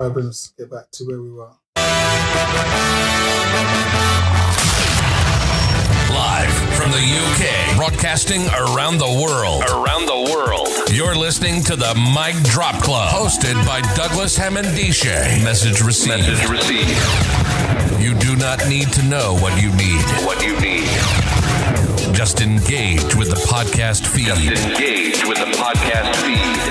Let's get back to where we were. Live from the UK, broadcasting around the world. You're listening to the Mic Drop Club, hosted by Douglas Hamandishe. Message received. You do not need to know what you need. Just engage with the podcast feed.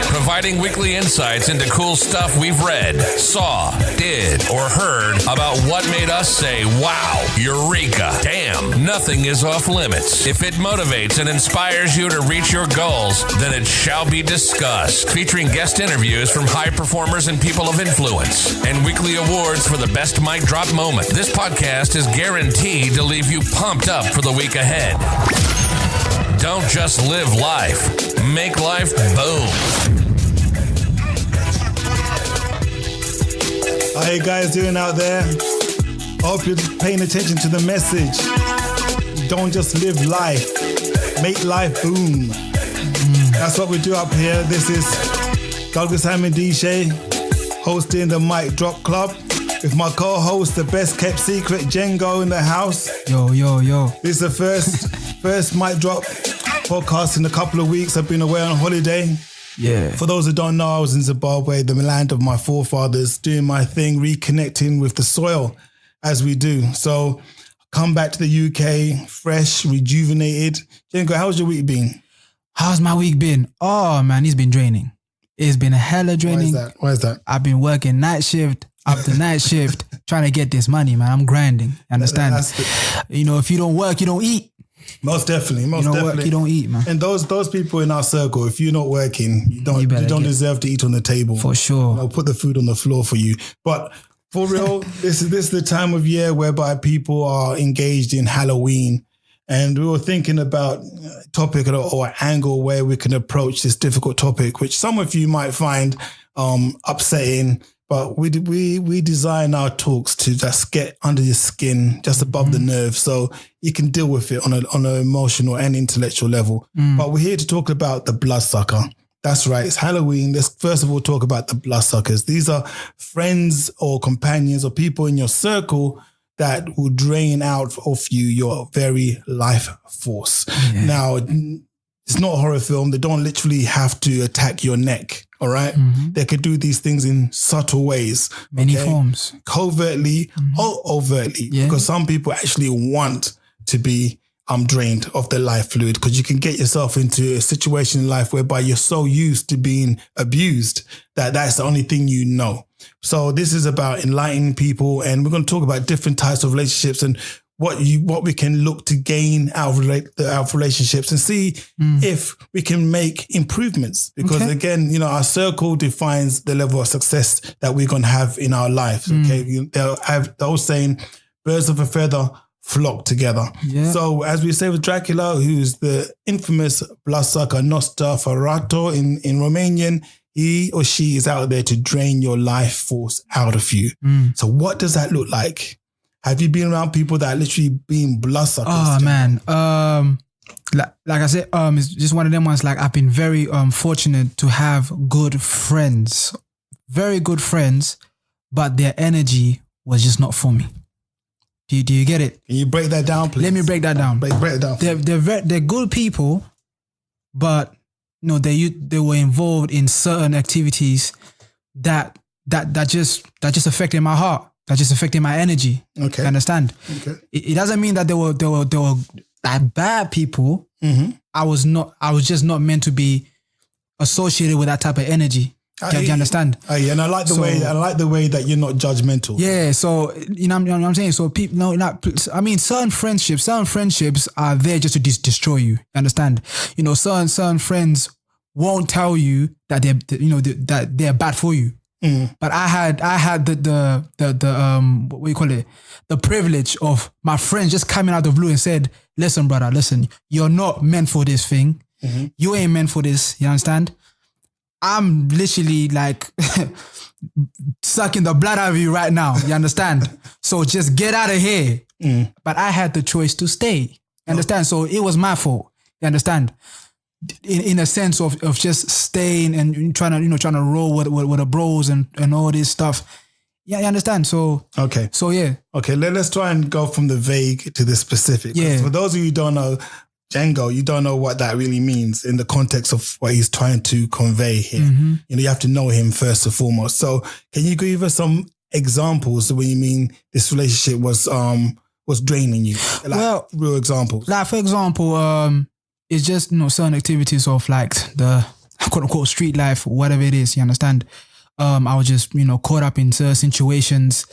Providing weekly insights into cool stuff we've read, saw, did, or heard about what made us say, wow, eureka, damn, nothing is off limits. If it motivates and inspires you to reach your goals, then it shall be discussed. Featuring guest interviews from high performers and people of influence, and weekly awards for the best mic drop moment. This podcast is guaranteed to leave you pumped up for the week ahead. Don't just live life. Make life boom. How you guys doing out there? Hope you're paying attention to the message. Don't just live life. Make life boom. That's what we do up here. This is Douglas Hamandishe hosting the Mic Drop Club with my co-host, the best kept secret, Jingo, in the house. Yo. This is the first Mic Drop podcast in a couple of weeks. I've been away on holiday. Yeah. For those who don't know, I was in Zimbabwe, the land of my forefathers, doing my thing, reconnecting with the soil as we do. So come back to the UK, fresh, rejuvenated. Jingo, how's your week been? How's my week been? Oh man, it's been draining. It's been a hella draining. Why is that? I've been working night shift after night shift, trying to get this money, man. I'm grinding. Understand? If you don't work, you don't eat. Most definitely. Work, you don't eat, man. And those people in our circle, if you're not working, you don't deserve to eat on the table. For sure. I'll put the food on the floor for you. But for real, this is the time of year whereby people are engaged in Halloween. And we were thinking about a topic or angle where we can approach this difficult topic, which some of you might find upsetting. But we design our talks to just get under your skin, just above the nerve, so you can deal with it on an emotional and intellectual level. But we're here to talk about the bloodsucker. That's right. It's Halloween. Let's first of all talk about the bloodsuckers. These are friends or companions or people in your circle that will drain out of you your very life force. Yeah. Now, it's not a horror film. They don't literally have to attack your neck. All right. They could do these things in subtle ways. Many forms. Covertly or overtly. Yeah. Because some people actually want to be drained of their life fluid, because you can get yourself into a situation in life whereby you're so used to being abused that that's the only thing you know. So this is about enlightening people, and we're going to talk about different types of relationships and what we can look to gain out of relationships, and see if we can make improvements. Because again, our circle defines the level of success that we're going to have in our lives. Okay, they'll have those saying, birds of a feather flock together. Yeah. So as we say with Dracula, who's the infamous bloodsucker Nosferatu in Romanian, he or she is out there to drain your life force out of you. So what does that look like? Have you been around people that are literally being bloodsuckers? Oh man, like I said, it's just one of them ones. Like, I've been very fortunate to have good friends, very good friends, but their energy was just not for me. Do you get it? Can you break that down, please? Let me break that down. Break it down. They're good people, but they were involved in certain activities that just affected my heart. That just affected my energy. Okay. You understand? Okay. It doesn't mean that they were like bad people. I was just not meant to be associated with that type of energy. Do you understand? And I like the way that you're not judgmental. Yeah. So you know what I'm saying. So people, certain friendships are there just to destroy you. You understand? Certain friends won't tell you that that they're bad for you. But I had the what do you call it? The privilege of my friends just coming out of the blue and said, "Listen, brother, you're not meant for this thing. You ain't meant for this. You understand? I'm literally like sucking the blood out of you right now. You understand? So just get out of here." But I had the choice to stay. You understand? So it was my fault. You understand? in a sense of just staying and trying to roll with the bros and all this stuff. Yeah, you understand? So okay. So yeah. Okay, let's try and go from the vague to the specific. Yeah. For those of you who don't know, Jingo, you don't know what that really means in the context of what he's trying to convey here. Mm-hmm. You have to know him first and foremost. So can you give us some examples of when you mean this relationship was draining you? Like real examples. Like for example, it's just certain activities of like the quote unquote street life, whatever it is. You understand? I was just caught up in certain situations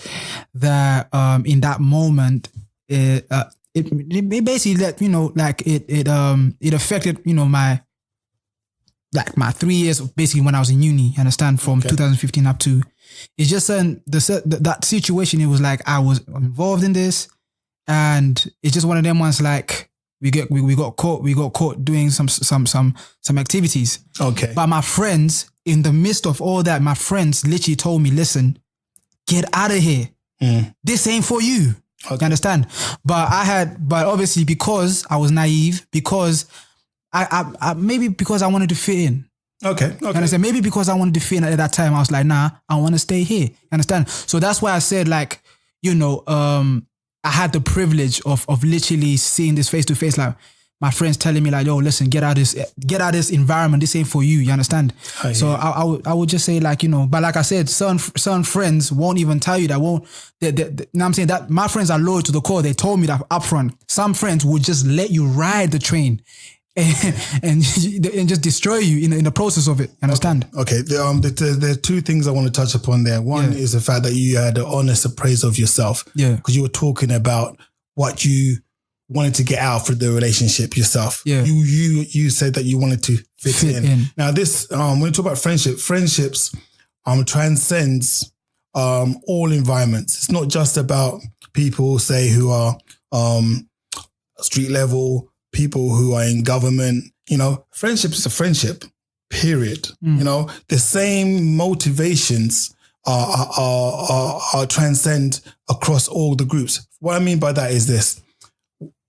that in that moment it basically let it affected my 3 years basically when I was in uni. You understand? From 2015 up to, it's just that situation. It was like I was involved in this, and it's just one of them ones like we got caught doing some activities. Okay, but my friends, in the midst of all that, my friends literally told me, "Listen, get out of here. This ain't for you." Okay. You understand? But obviously because I was naive, because I maybe because I wanted to fit in. Okay. You understand? Maybe because I wanted to fit in at that time, I was like, nah, I want to stay here. You understand? So that's why I said like, I had the privilege of literally seeing this face to face, like my friends telling me like, yo, listen, get out of this environment. This ain't for you. You understand? So I would just say like, but like I said, certain friends won't even tell you that I'm saying that my friends are loyal to the core. They told me that upfront. Some friends would just let you ride the train and just destroy you in the process of it. You understand? Okay. There are two things I want to touch upon there. One is the fact that you had an honest appraisal of yourself. Yeah. Because you were talking about what you wanted to get out for the relationship yourself. Yeah. You said that you wanted to fit in. Now this, when we talk about friendships transcends all environments. It's not just about people, say, who are street level, people who are in government. Friendship is a friendship, period. The same motivations are transcend across all the groups. What I mean by that is this.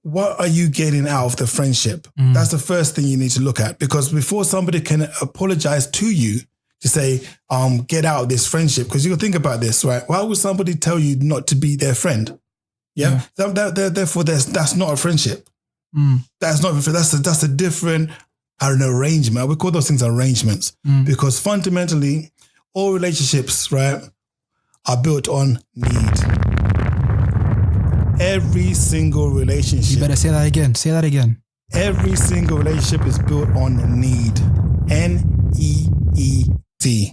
What are you getting out of the friendship? That's the first thing you need to look at, because before somebody can apologize to you to say, get out of this friendship, because you can think about this, right? Why would somebody tell you not to be their friend? Yeah. Therefore, that's not a friendship. That's not, that's a different an arrangement. We call those things arrangements because fundamentally all relationships, right, are built on need. Every single relationship. You better say that again. Say that again. Every single relationship is built on need. N-E-E-D.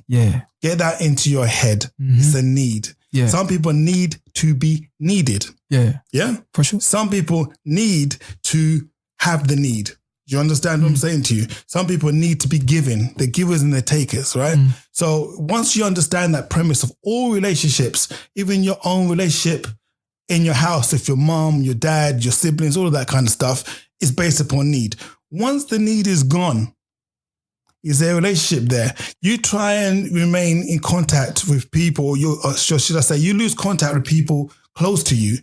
Yeah. Get that into your head. It's a need. Yeah. Some people need to be needed. Yeah. Yeah? For sure. Some people need to have the need. You understand what I'm saying to you? Some people need to be given. The givers and the takers, right? So once you understand that premise of all relationships, even your own relationship in your house, if your mom, your dad, your siblings, all of that kind of stuff is based upon need. Once the need is gone, is there a relationship there? You try and remain in contact with people, or should I say, you lose contact with people close to you.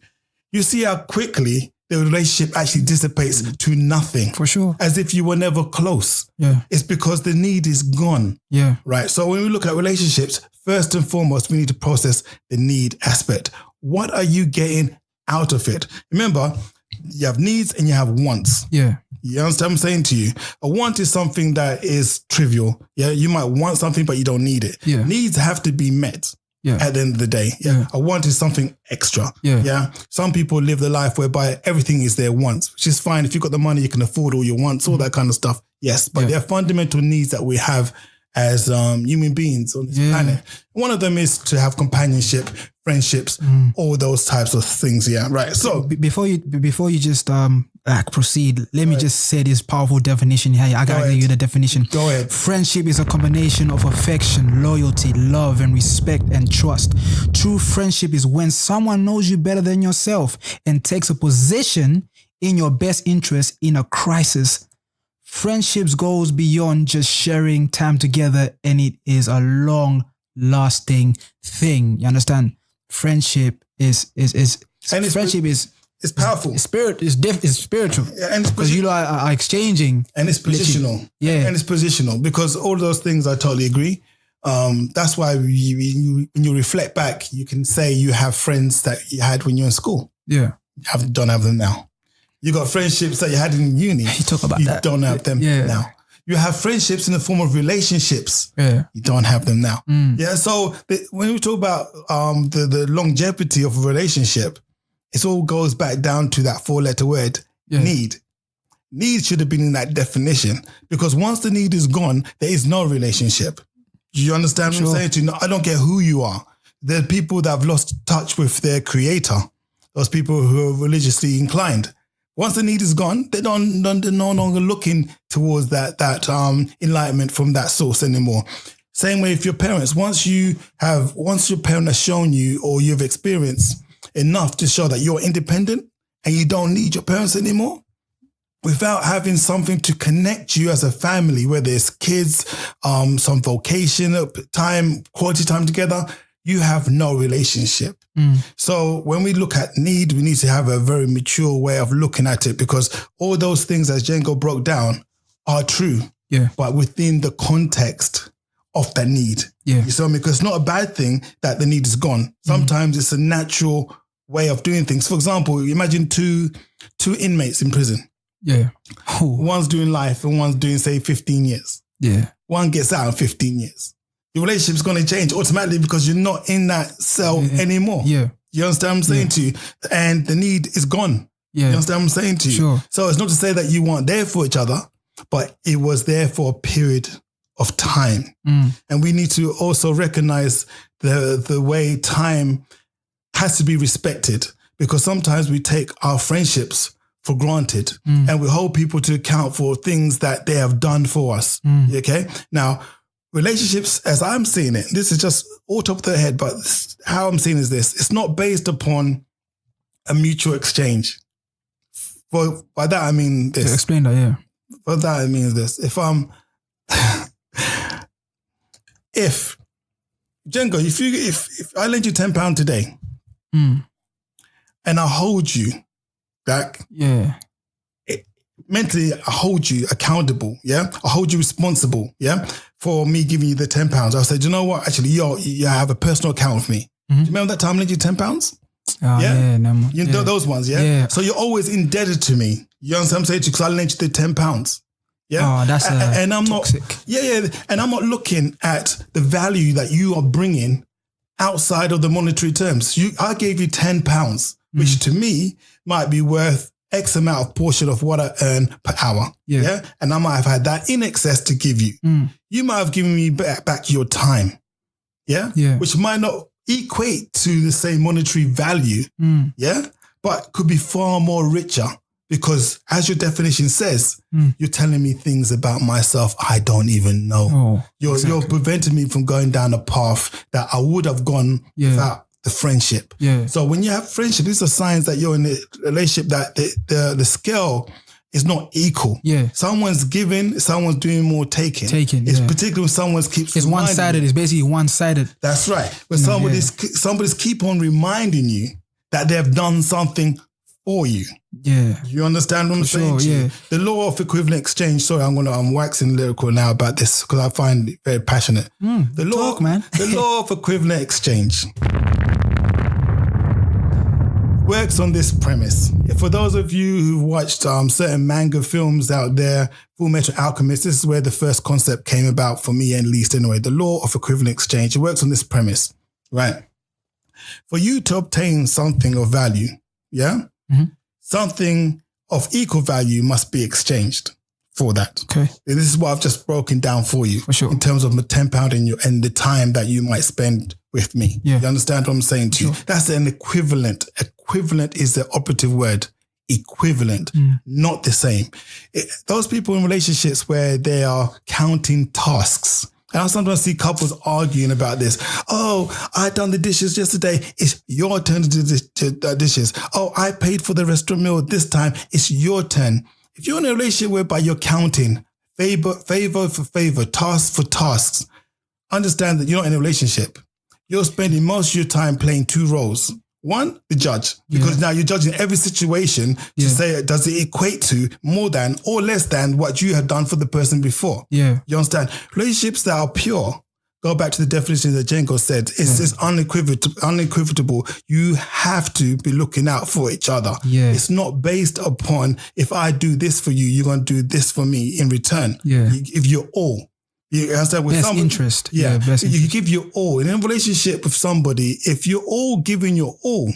You see how quickly the relationship actually dissipates to nothing. For sure. As if you were never close. Yeah. It's because the need is gone. Yeah. Right. So when we look at relationships, first and foremost, we need to process the need aspect. What are you getting out of it? Remember, you have needs and you have wants. Yeah. You understand what I'm saying to you? A want is something that is trivial. Yeah. You might want something, but you don't need it. Yeah. Needs have to be met. Yeah. At the end of the day. Yeah. A want is something extra. Yeah. Yeah. Some people live the life whereby everything is their wants, which is fine. If you've got the money, you can afford all your wants, all that kind of stuff. Yes. But they're fundamental needs that we have as human beings on this planet. One of them is to have companionship, friendships, all those types of things. Yeah. Right. So before you just proceed, let me just say this powerful definition here. I gotta give you the definition. Go ahead. Friendship is a combination of affection, loyalty, love, and respect and trust. True friendship is when someone knows you better than yourself and takes a position in your best interest in a crisis. Friendships goes beyond just sharing time together, and it is a long-lasting thing. You understand? Friendship is It's powerful. It's spiritual. Yeah, and because you are exchanging. And it's positional. Yeah. And it's positional because all those things I totally agree. That's why when you reflect back, you can say you have friends that you had when you were in school. Yeah. Don't have them now. You got friendships that you had in uni. You talk about that. You don't have them now. You have friendships in the form of relationships. Yeah. You don't have them now. Yeah. So when we talk about the longevity of a relationship, it all goes back down to that 4-letter word, need. Need should have been in that definition because once the need is gone, there is no relationship. Do you understand what I'm saying to you? No, I don't care who you are. There are people that have lost touch with their creator. Those people who are religiously inclined. Once the need is gone, they're no longer looking towards that enlightenment from that source anymore. Same way with your parents. Once your parent has shown you or you've experienced enough to show that you're independent and you don't need your parents anymore, without having something to connect you as a family, whether it's kids, some vocation, quality time together, you have no relationship. So when we look at need, we need to have a very mature way of looking at it because all those things, as Jingo broke down, are true. Yeah. But within the context of the need. Yeah. You see what I mean? Because it's not a bad thing that the need is gone. Sometimes it's a natural way of doing things. For example, imagine two inmates in prison. Yeah. One's doing life and one's doing, say, 15 years. Yeah. One gets out in 15 years. Your relationship's going to change automatically because you're not in that cell anymore. Yeah. You understand what I'm saying to you? And the need is gone. Yeah. You understand what I'm saying to you? Sure. So it's not to say that you weren't there for each other, but it was there for a period of time. And we need to also recognize the way time has to be respected because sometimes we take our friendships for granted and we hold people to account for things that they have done for us. Okay? Now, relationships, as I'm seeing it, this is just all top of the head, but how I'm seeing is this. It's not based upon a mutual exchange. Well, by that, I mean this. Explain that, yeah. By that, I mean this. If Jingo, if I lend you £10 today and I hold you back, mentally, I hold you accountable, I hold you responsible, for me giving you the £10. I'll say, do you know what? Actually, you have a personal account with me. Do you remember that time I lent you £10? You know those ones, yeah? So you're always indebted to me. You understand what I'm saying? Because I lent you the £10. Yeah. Oh, that's and I'm toxic. Not. And I'm not looking at the value that you are bringing outside of the monetary terms. I gave you £10, which to me might be worth X amount of portion of what I earn per hour. Yeah. And I might have had that in excess to give you. You might have given me back your time. Yeah. Which might not equate to the same monetary value. Yeah. But could be far more richer. Because as your definition says, you're telling me things about myself I don't even know. You're preventing me from going down a path that I would have gone without the friendship. So when you have friendship, these are signs that you're in a relationship that the scale is not equal. Someone's giving, someone's doing more taking. It's particularly when someone keeps It's one-sided. It's basically one-sided. That's right. When somebody's keep on reminding you that they've done something for you. You understand what I'm saying to you? The law of equivalent exchange. Sorry, I'm waxing lyrical now about this because I find it very passionate. The law of equivalent exchange works on this premise. For those of you who've watched certain manga films out there, Full Metal Alchemist, this is where the first concept came about for me, at least anyway. The law of equivalent exchange. It works on this premise, right? For you to obtain something of value, something of equal value must be exchanged for that. Okay. And this is what I've just broken down for you in terms of £10 and the time that you might spend with me. You understand what I'm saying to you? That's an equivalent. Equivalent is the operative word. Equivalent, not the same. Those people in relationships where they are counting tasks. And I sometimes see couples arguing about this. Oh, I done the dishes yesterday. It's your turn to do the dishes. Oh, I paid for the restaurant meal this time. It's your turn. If you're in a relationship whereby you're counting favor for favor, tasks for tasks, understand that you're not in a relationship. You're spending most of your time playing two roles. One, the judge, because now you're judging every situation to say, does it equate to more than or less than what you have done for the person before? Yeah. You understand? Relationships that are pure, go back to the definition that Jingo said, it's unequivocal. You have to be looking out for each other. Yeah. It's not based upon, if I do this for you, you're going to do this for me in return. Yeah. If you're all. You understand? With best interest. Yeah, best you interest. give your all. In a relationship with somebody, if you're all giving your all,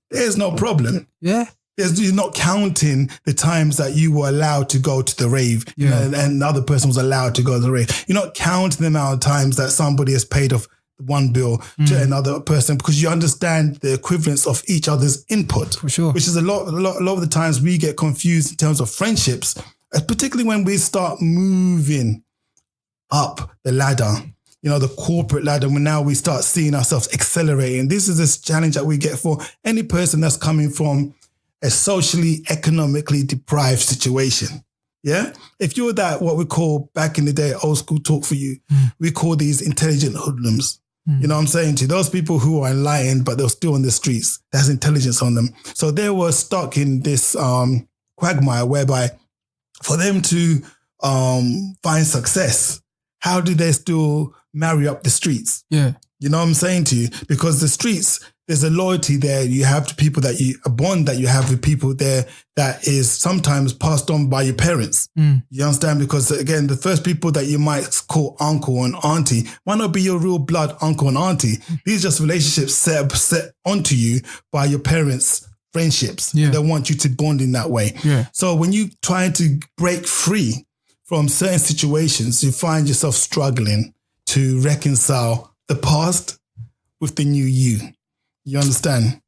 there's no problem. Yeah. You're not counting the times that you were allowed to go to the rave and the other person was allowed to go to the rave. You're not counting the amount of times that somebody has paid off one bill to another person because you understand the equivalence of each other's input. For sure. Which is a lot of the times we get confused in terms of friendships, particularly when we start moving up the ladder, the corporate ladder, when now we start seeing ourselves accelerating. This is this challenge that we get for any person that's coming from a socially, economically deprived situation. Yeah? If you're that, what we call back in the day, old school talk for you, we call these intelligent hoodlums. You know what I'm saying? To those people who are enlightened, but they're still on the streets, there's intelligence on them. So they were stuck in this quagmire whereby for them to find success, how do they still marry up the streets? Yeah. You know what I'm saying to you? Because the streets, there's a loyalty there. You have to people a bond that you have with people there that is sometimes passed on by your parents. You understand? Because again, the first people that you might call uncle and auntie might not be your real blood uncle and auntie. These are just relationships set onto you by your parents' friendships. Yeah. They want you to bond in that way. Yeah. So when you try to break free from certain situations, you find yourself struggling to reconcile the past with the new you. You understand?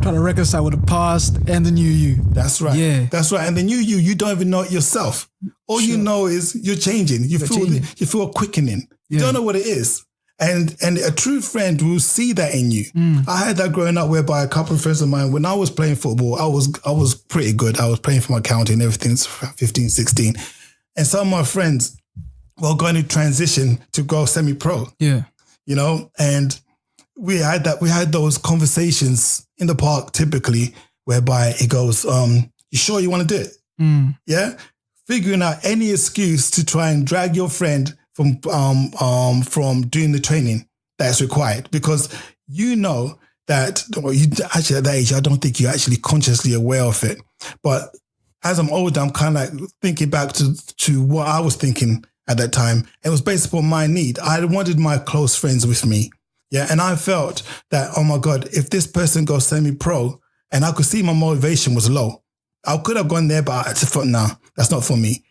Trying to reconcile with the past and the new you. That's right. Yeah. That's right. And the new you don't even know it yourself. All you know is you're changing. You feel a quickening. You don't know what it is. And a true friend will see that in you. I had that growing up whereby a couple of friends of mine, when I was playing football, I was pretty good. I was playing for my county and everything, 15, 16. And some of my friends were going to transition to go semi-pro. Yeah. And we had those conversations in the park typically whereby it goes, you sure you want to do it? Yeah. Figuring out any excuse to try and drag your friend from doing the training that's required, because you know that actually at that age, I don't think you're actually consciously aware of it. But as I'm older, I'm kind of like thinking back to what I was thinking at that time. It was based upon my need. I wanted my close friends with me. Yeah. And I felt that, oh my God, if this person goes semi-pro, and I could see my motivation was low. I could have gone there, but I just thought, no, that's not for me.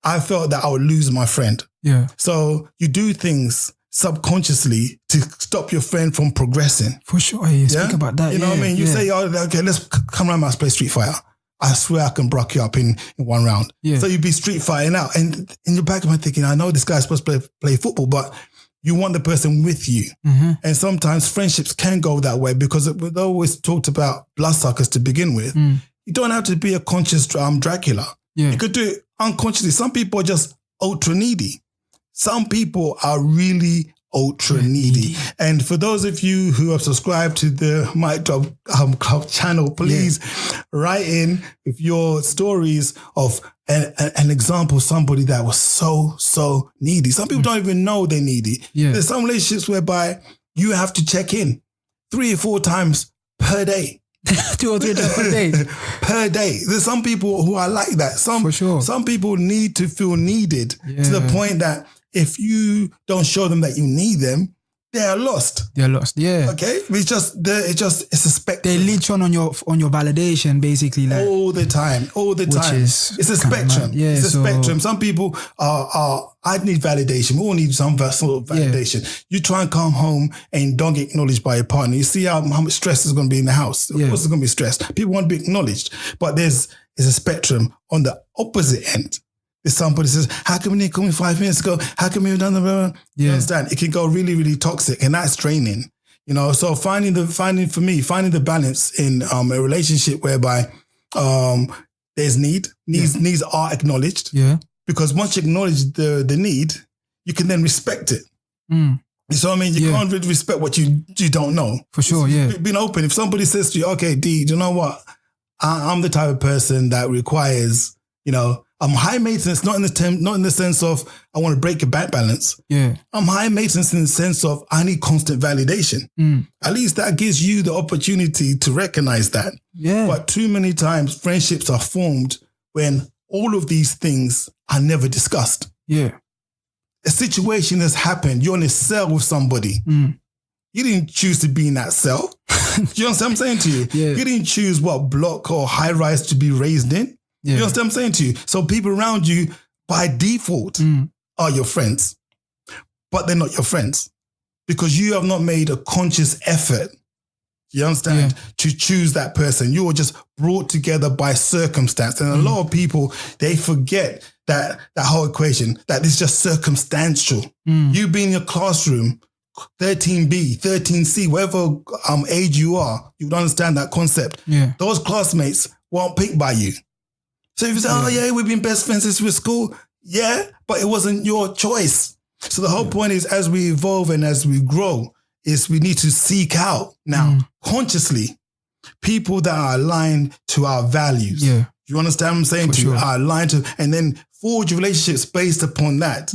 I felt that I would lose my friend. Yeah. So you do things subconsciously to stop your friend from progressing. For sure. Yeah, speak about that. You know what I mean? You say, oh, okay, let's come around my house, play Street Fighter. I swear I can block you up in one round. Yeah. So you'd be street fighting out. And in your back of my thinking, I know this guy's supposed to play football, but you want the person with you. Mm-hmm. And sometimes friendships can go that way because we've always talked about bloodsuckers to begin with. You don't have to be a conscious Dracula. Yeah. You could do it unconsciously. Some people are just ultra needy. Some people are really ultra needy. And for those of you who have subscribed to the Mic Drop Club channel, please write in with your stories of an example of somebody that was so needy. Some people don't even know they're needy. Yeah. There's some relationships whereby you have to check in 3 or 4 times per day. 2 or 3 times per day. Per day. There's some people who are like that. For sure. Some people need to feel needed to the point that if you don't show them that you need them, they are lost. They're lost. Yeah. Okay. It's a spectrum. They leech on your validation, basically. Like, all the time. It's a spectrum. Yeah. It's a spectrum. Some people I need validation. We all need some sort of validation. Yeah. You try and come home and don't get acknowledged by your partner. You see how much stress is going to be in the house. Of course there's going to be stress. People want to be acknowledged. But there's a spectrum on the opposite end. If somebody says, how come you didn't call me 5 minutes ago? How come you've done the You understand? It can go really, really toxic, and that's draining. So finding the balance in a relationship whereby there's needs are acknowledged. Yeah. Because once you acknowledge the need, you can then respect it. You see what I mean? You can't really respect what you don't know. For sure, yeah. Being open. If somebody says to you, okay, D, do you know what? I'm the type of person that requires, I'm high maintenance, not in the sense of I want to break your bank balance. Yeah. I'm high maintenance in the sense of I need constant validation. At least that gives you the opportunity to recognize that. Yeah. But too many times friendships are formed when all of these things are never discussed. Yeah. A situation has happened. You're in a cell with somebody. You didn't choose to be in that cell. Do you understand what I'm saying to you? Yeah. You didn't choose what block or high rise to be raised in. Yeah. You understand what I'm saying to you? So people around you, by default, are your friends. But they're not your friends. Because you have not made a conscious effort, you understand, to choose that person. You were just brought together by circumstance. And a lot of people, they forget that whole equation, that it's just circumstantial. You being in your classroom, 13B, 13C, whatever age you are, you would understand that concept. Yeah. Those classmates weren't picked by you. So if you say, we've been best friends since we're school, but it wasn't your choice. So the whole point is, as we evolve and as we grow, is we need to seek out now consciously people that are aligned to our values. Yeah. You understand what I'm saying? Are aligned to, and then forge relationships based upon that.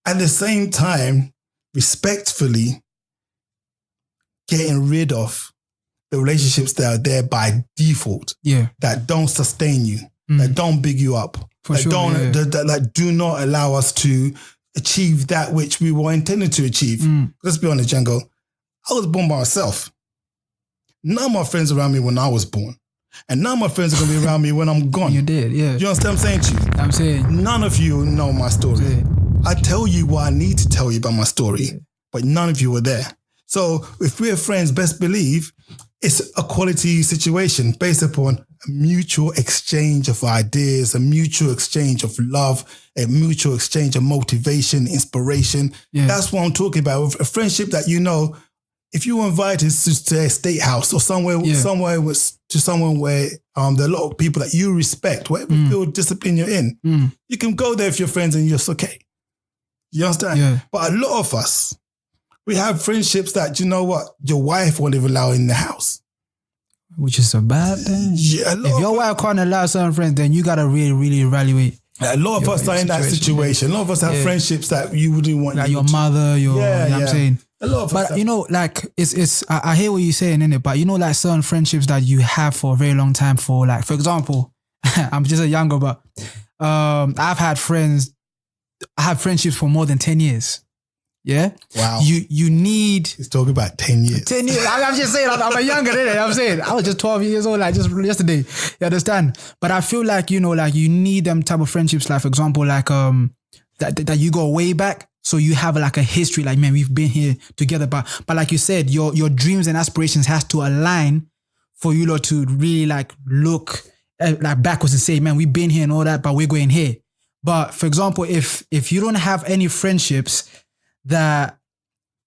At the same time, respectfully getting rid of the relationships that are there by default, that don't sustain you, that don't big you up, that do not allow us to achieve that which we were intended to achieve. Let's be honest, Jingo. I was born by myself. None of my friends around me when I was born. And none of my friends are going to be around me when I'm gone. You did, yeah. You understand what I'm saying to you? I'm saying. None of you know my story. I tell you what I need to tell you about my story, but none of you were there. So if we're friends, best believe it's a quality situation based upon a mutual exchange of ideas, a mutual exchange of love, a mutual exchange of motivation, inspiration. That's what I'm talking about. A friendship that, if you were invited to a state house or somewhere to someone where there are a lot of people that you respect, whatever field discipline you're in, you can go there with your friends and you're just okay. You understand? Yeah. But a lot of us, we have friendships that, your wife won't even allow in the house. Which is a bad thing. Yeah, if your wife can't allow certain friends, then you got to really, really evaluate. A lot of us are in that situation. A lot of us have friendships that you wouldn't want. Like your mother, you know what I'm saying? A lot of us. But it's I hear what you're saying, innit? But like certain friendships that you have for a very long time for example, I'm just a younger, but I have friendships for more than 10 years. Yeah. Wow. You need. He's talking about 10 years. 10 years. I'm just saying, I'm a younger than I'm saying. I was just 12 years old, just yesterday. You understand? But I feel like, you need them type of friendships, like, for example, that you go way back. So you have a history, man, we've been here together. But like you said, your dreams and aspirations has to align for you lot to really look backwards and say, man, we've been here and all that, but we're going here. But for example, if you don't have any friendships that,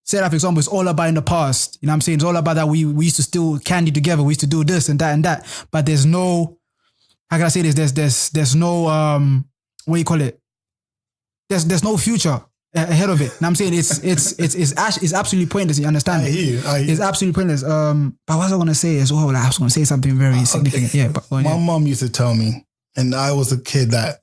say that, for example, it's all about in the past, you know what I'm saying? It's all about that we used to steal candy together, we used to do this and that, but there's no, how can I say this? There's no, what do you call it? There's no future ahead of it. You know what I'm saying? It's absolutely pointless, you understand? I hear you. It's absolutely pointless. But what was I going to say as well? I was going to say something very significant. Yeah, but my mom used to tell me, and I was a kid that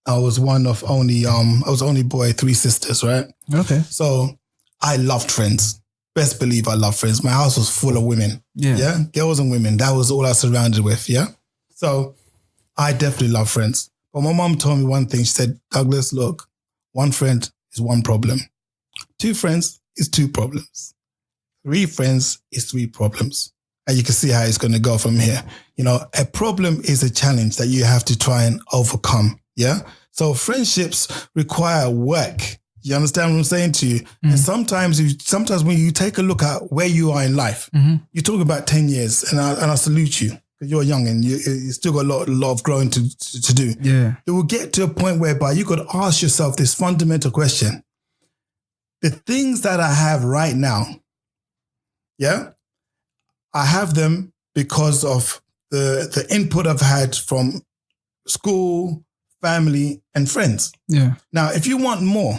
I was one of only, I was only boy, 3 sisters, right? Okay. So I loved friends. Best believe I loved friends. My house was full of women. Yeah. Girls and women. That was all I was surrounded with. Yeah. So I definitely love friends. But my mom told me one thing. She said, Douglas, look, 1 friend is 1 problem. 2 friends is 2 problems. 3 friends is 3 problems. And you can see how it's going to go from here. A problem is a challenge that you have to try and overcome. Yeah. So friendships require work. You understand what I'm saying to you? And sometimes when you take a look at where you are in life, you talk about 10 years and I salute you because you're young and you still got a lot of growing to do. Yeah. It will get to a point whereby you could ask yourself this fundamental question. The things that I have right now, I have them because of the input I've had from school, family, and friends. Yeah. Now, if you want more,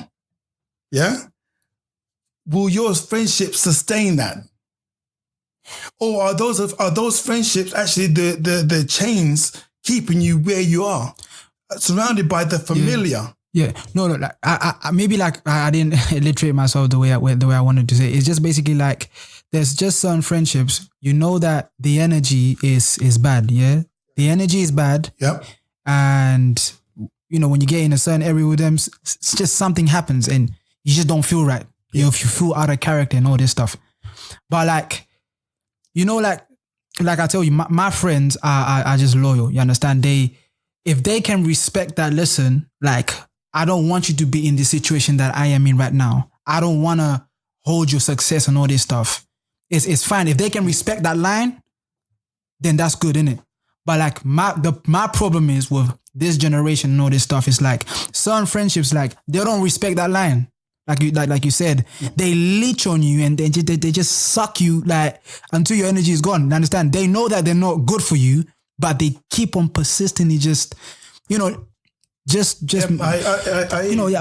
will your friendship sustain that? Or are those friendships actually the chains keeping you where you are, surrounded by the familiar? Yeah. No. Like I maybe like I didn't illiterate myself the way I wanted to say. It's just basically like there's just certain friendships. You know that the energy is bad. Yeah. The energy is bad. Yep. And you know when you get in a certain area with them, it's just something happens and you just don't feel right. You know, if you feel out of character and all this stuff. But like, you know, like I tell you, my friends are just loyal. You understand? If they can respect that, listen, like, I don't want you to be in the situation that I am in right now. I don't want to hold your success and all this stuff. It's fine. If they can respect that line, then that's good, innit? But like my problem is with this generation and all this stuff is like certain friendships, like they don't respect that line. Like you said, they leech on you and they just suck you like until your energy is gone. You understand? They know that they're not good for you, but they keep on persistently just, you know,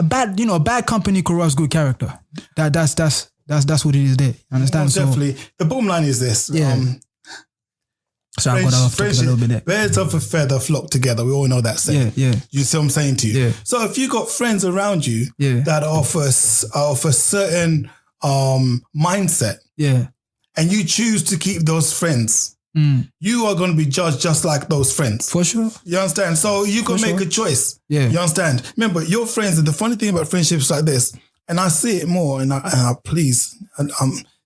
bad company corrupts good character. That's what it is there. You understand? Well, definitely. The bottom line is this. Yeah. So I got off a little bit there. Birds of a feather flock together. We all know that saying. Yeah. You see what I'm saying to you? Yeah. So if you got friends around you that are of a certain mindset, and you choose to keep those friends, you are going to be judged just like those friends. For sure. You understand? So you got to make a choice. Yeah. You understand? Remember, your friends, and the funny thing about friendships like this, and I see it more, and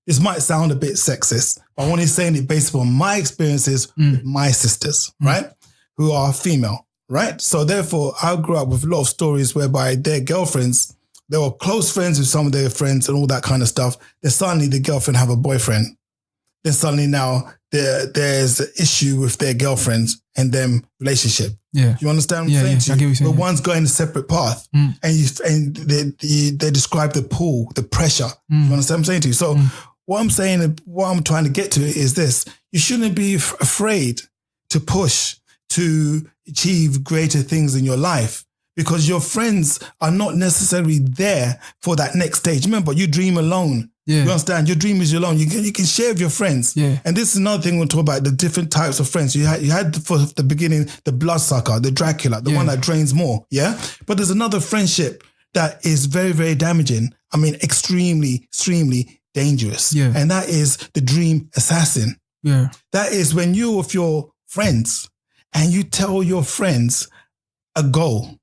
this might sound a bit sexist, but I'm only saying it based upon my experiences with my sisters, right? Who are female, right? So therefore, I grew up with a lot of stories whereby their girlfriends, they were close friends with some of their friends and all that kind of stuff. Then suddenly the girlfriend have a boyfriend. Then suddenly now there's an issue with their girlfriends and them relationship. Yeah. You understand what I'm saying to you? But one's going a separate path and they describe the pull, the pressure. You understand what I'm saying to you? So what I'm trying to get to is this. You shouldn't be afraid to push to achieve greater things in your life because your friends are not necessarily there for that next stage. Remember, you dream alone. Yeah. You understand? Your dream is alone. You can share with your friends. Yeah. And this is another thing we'll talk about, the different types of friends. You had for the beginning, the bloodsucker, the Dracula, the one that drains more. Yeah. But there's another friendship that is very, very damaging. I mean, extremely, extremely dangerous. Yeah. And that is the dream assassin. Yeah. That is when you're with your friends and you tell your friends a goal,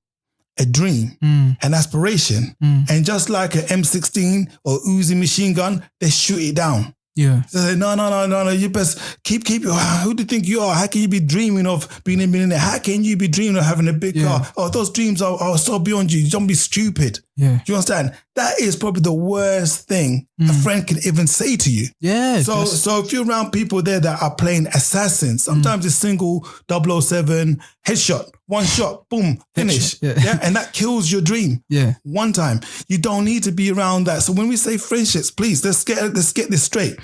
a dream, an aspiration, and just like an M16 or Uzi machine gun, they shoot it down. Yeah. So they say, no, you best keep your, who do you think you are? How can you be dreaming of being a millionaire? How can you be dreaming of having a big car? Oh, those dreams are so beyond you. Don't be stupid. Yeah. Do you understand? That is probably the worst thing a friend can even say to you. Yeah. So if you're around people there that are playing assassins, sometimes it's single 007 headshot, one shot, boom, finish. Yeah. And that kills your dream. Yeah. One time. You don't need to be around that. So when we say friendships, please, let's get this straight.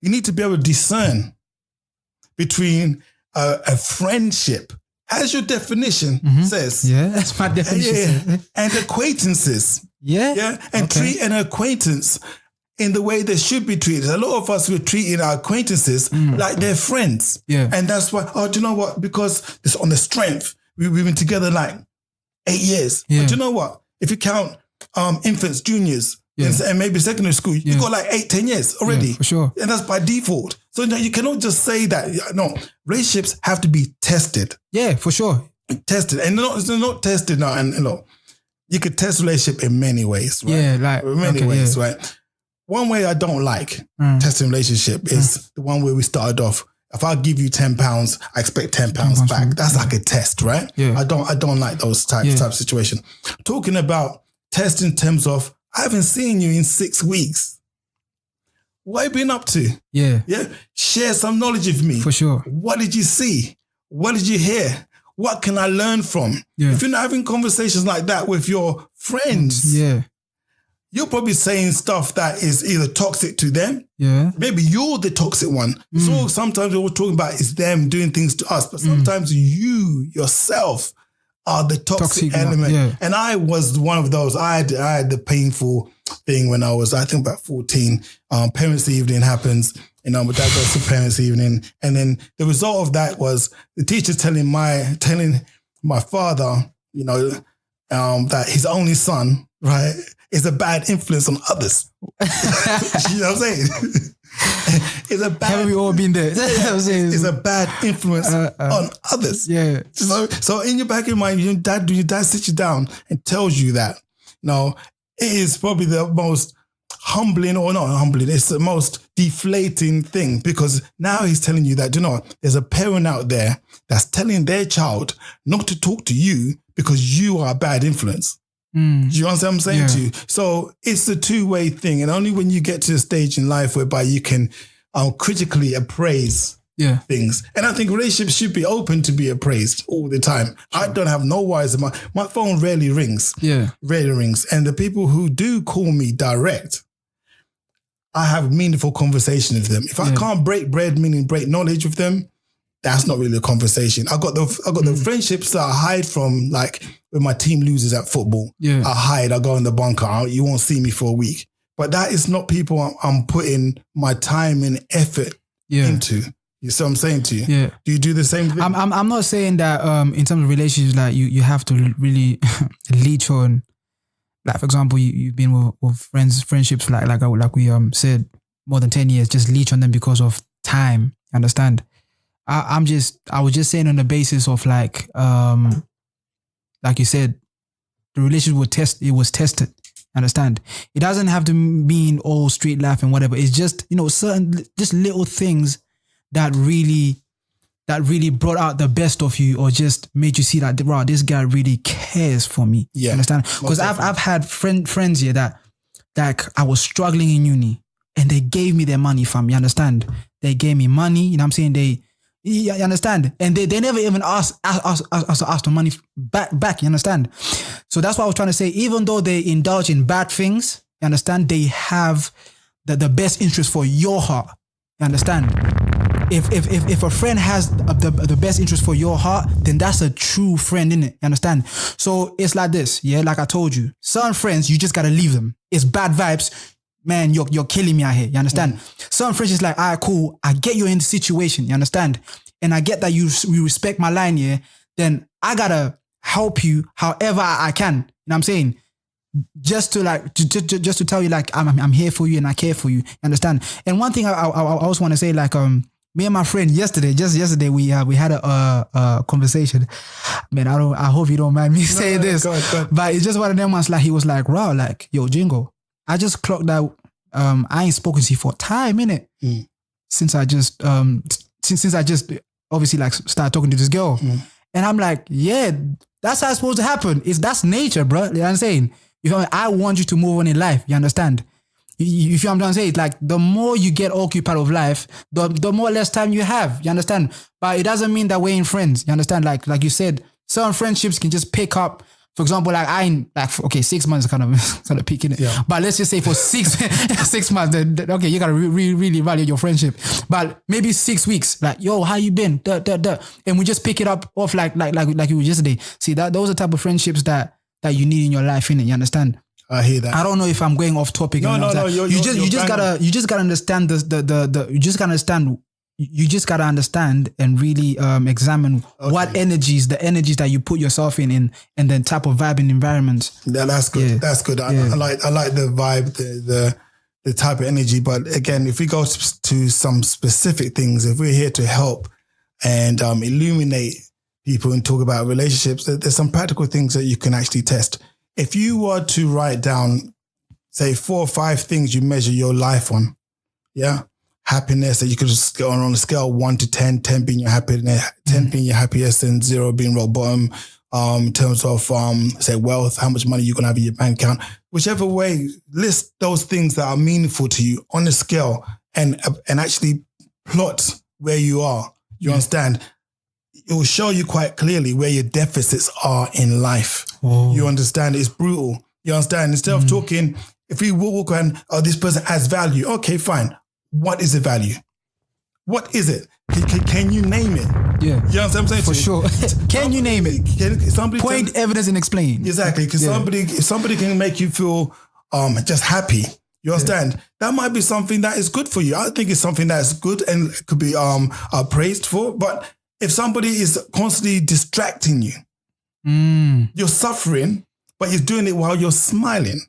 You need to be able to discern between a friendship, as your definition says. Yeah, that's my definition. And acquaintances. Yeah. And treat an acquaintance in the way they should be treated. A lot of us, we're treating our acquaintances like they're friends. Yeah. And that's why, do you know what? Because it's on the strength. We've been together like 8 years. Yeah. But do you know what? If you count infants, juniors, and maybe secondary school, you've got like 8-10 years already. Yeah, for sure. And that's by default. So you cannot just say that. No, relationships have to be tested. Yeah, for sure. Tested. And they're not tested now. And you could test relationship in many ways, right? Yeah, like in many ways, right? One way I don't like testing relationship is the one where we started off. If I give you £10, I expect £10 back. That's like a test, right? Yeah. I don't like those type of situation. Talking about test in terms of I haven't seen you in 6 weeks. What have you been up to? Yeah. Share some knowledge with me. For sure. What did you see? What did you hear? What can I learn from? Yeah. If you're not having conversations like that with your friends, you're probably saying stuff that is either toxic to them. Yeah. Maybe you're the toxic one. So sometimes what we're talking about is them doing things to us, but sometimes you yourself are the toxic element. Yeah. And I was one of those. I had the painful thing when I was, I think about 14. Parents' evening happens. My dad goes to parents' evening. And then the result of that was the teacher telling my father, that his only son, right, is a bad influence on others. You know what I'm saying? It's a bad. Haven't we all been there? It's a bad influence on others. Yeah. So in your back of your mind, your dad sits you down and tells you that. No, it is probably the most humbling, or not humbling, it's the most deflating thing, because now he's telling you that, there's a parent out there that's telling their child not to talk to you because you are a bad influence. Do you understand what I'm saying to you? So it's a two-way thing. And only when you get to a stage in life whereby you can critically appraise things. And I think relationships should be open to be appraised all the time. I don't have no worries. My phone rarely rings. Yeah. Rarely rings. And the people who do call me direct, I have meaningful conversation with them. If I can't break bread, meaning break knowledge with them, that's not really a conversation. I got the friendships that I hide from, like when my team loses at football. Yeah. I hide, I go in the bunker. You won't see me for a week. But that is not people I'm putting my time and effort into. You see what I'm saying to you? Yeah. Do you do the same thing? I'm not saying that in terms of relationships, like you have to really leech on. Like, for example, you've been with friendships like we said, more than 10 years, just leech on them because of time. You understand? I was just saying on the basis of like you said, the relationship was tested. Understand? It doesn't have to mean all street life and whatever. It's just, certain just little things that really brought out the best of you, or just made you see that, wow, this guy really cares for me. Yeah. Understand? Because I've had friends here that I was struggling in uni and they gave me their money, fam. You understand? They gave me money, you know what I'm saying? You understand? And they never even asked the money back, you understand? So that's what I was trying to say. Even though they indulge in bad things, you understand? They have the best interest for your heart. You understand? If a friend has the best interest for your heart, then that's a true friend, innit? You understand? So it's like this, like I told you. Certain friends, you just gotta leave them. It's bad vibes. Man, you're killing me out here. You understand? Some friends is like, all right, cool. I get you in the situation. You understand? And I get that you respect my line here. Then I gotta help you however I can. You know what I'm saying? Just to tell you, like, I'm here for you and I care for you. You understand? And one thing I also want to say, like, me and my friend yesterday we had a conversation. Man, I hope you don't mind me saying this. Go ahead. But it's just one of them ones, like, he was like, wow, like, yo, Jingo, I just clocked out. I ain't spoken to you for a time, innit? Since I just obviously like started talking to this girl. And I'm like, yeah, that's how it's supposed to happen. That's nature, bro. You know what I'm saying? You feel me? I want you to move on in life. You understand? You feel what I'm trying to say? It's like the more you get occupied with life, the more less time you have. You understand? But it doesn't mean that we're in friends. You understand? Like you said, some friendships can just pick up. For example, like 6 months is kind of peaking it. Yeah. But let's just say for 6 months, then okay, you gotta really value your friendship. But maybe 6 weeks, like, yo, how you been? And we just pick it up off like you were yesterday. See, those are the type of friendsprips that you need in your life, innit? You understand? I hear that. I don't know if I'm going off topic. No. You just gotta understand you just gotta understand and really examine what energies that you put yourself in and then type of vibe and environment. Yeah, that's good. Yeah. That's good. I like the vibe, the type of energy. But again, if we go to some specific things, if we're here to help and illuminate people and talk about relationships, there's some practical things that you can actually test. If you were to write down, say, 4 or 5 things you measure your life on, happiness, that you could just go on a scale of 1 to 10, 10 being your happiness, 10 being your happiest and 0 being rock bottom, in terms of, say, wealth, how much money you're going to have in your bank account. Whichever way, list those things that are meaningful to you on a scale and actually plot where you are. You understand? It will show you quite clearly where your deficits are in life. Oh. You understand? It's brutal. You understand? Instead of talking, if we walk around, this person adds value. Okay, fine. What is the value? What is it? Can you name it? Yeah. You know what I'm saying? For sure. Can you name it? Somebody point, evidence, and explain. Exactly. Because if somebody can make you feel just happy. You understand? That might be something that is good for you. I think it's something that is good and could be praised for. But if somebody is constantly distracting you, you're suffering, but you're doing it while you're smiling.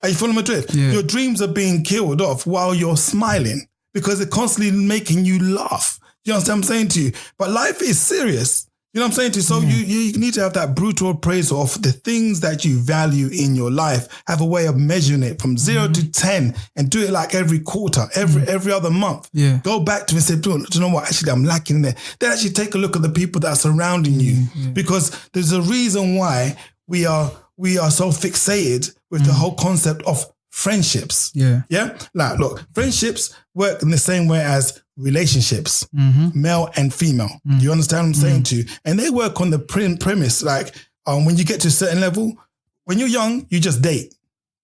Are you following my drift? Yeah. Your dreams are being killed off while you're smiling because they're constantly making you laugh. You understand what I'm saying to you? But life is serious. You know what I'm saying to you? So you need to have that brutal appraisal of the things that you value in your life. Have a way of measuring it from 0 to 10 and do it like every quarter, every other month. Yeah. Go back to it and say, do you know what? Actually, I'm lacking in there. Then actually take a look at the people that are surrounding you because there's a reason why we are so fixated with the whole concept of friendships. Yeah. Yeah. Like, look, friendships work in the same way as relationships, male and female. You understand what I'm saying to you? And they work on the premise, like when you get to a certain level, when you're young, you just date.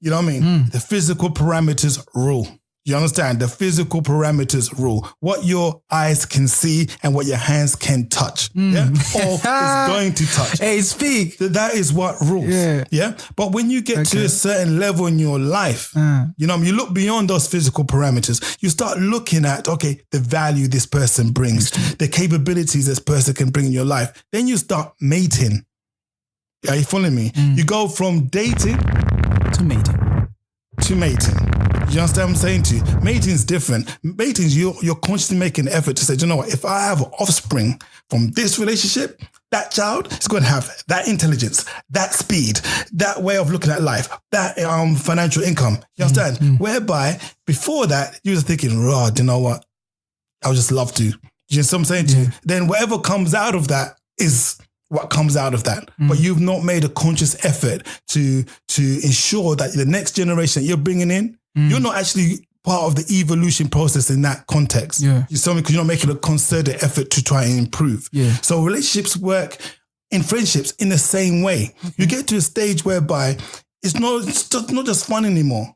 You know what I mean? The physical parameters rule. You understand? The physical parameters rule. What your eyes can see and what your hands can touch. Yeah? Or is going to touch. Hey, speak. That is what rules. Yeah. But when you get to a certain level in your life, you know, you look beyond those physical parameters. You start looking at, okay, the value this person brings, the capabilities this person can bring in your life. Then you start mating. Are you following me? You go from dating To mating. You understand what I'm saying to you? Mating is different. Mating is you're consciously making an effort to say, you know what, if I have an offspring from this relationship, that child is going to have that intelligence, that speed, that way of looking at life, that financial income. You understand? Whereby before that, you were thinking, raw, you know what? I would just love to. You know what I'm saying to you? Then whatever comes out of that is what comes out of that. But you've not made a conscious effort to ensure that the next generation that you're bringing in, you're not actually part of the evolution process in that context. Yeah. You see me? Because you're not making a concerted effort to try and improve. Yeah. So relationships work in friendships in the same way. You get to a stage whereby it's not just fun anymore.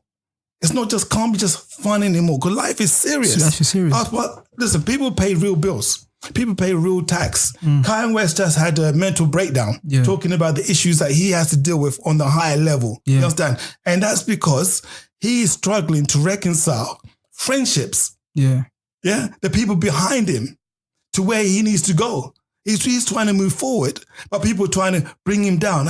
It's not just can't be just fun anymore. Because life is serious. It's actually serious. But listen, people pay real bills. People pay real tax. Kanye West just had a mental breakdown talking about the issues that he has to deal with on the higher level. You understand? And that's because he is struggling to reconcile friendships. Yeah. The people behind him to where he needs to go. He's trying to move forward, but people are trying to bring him down.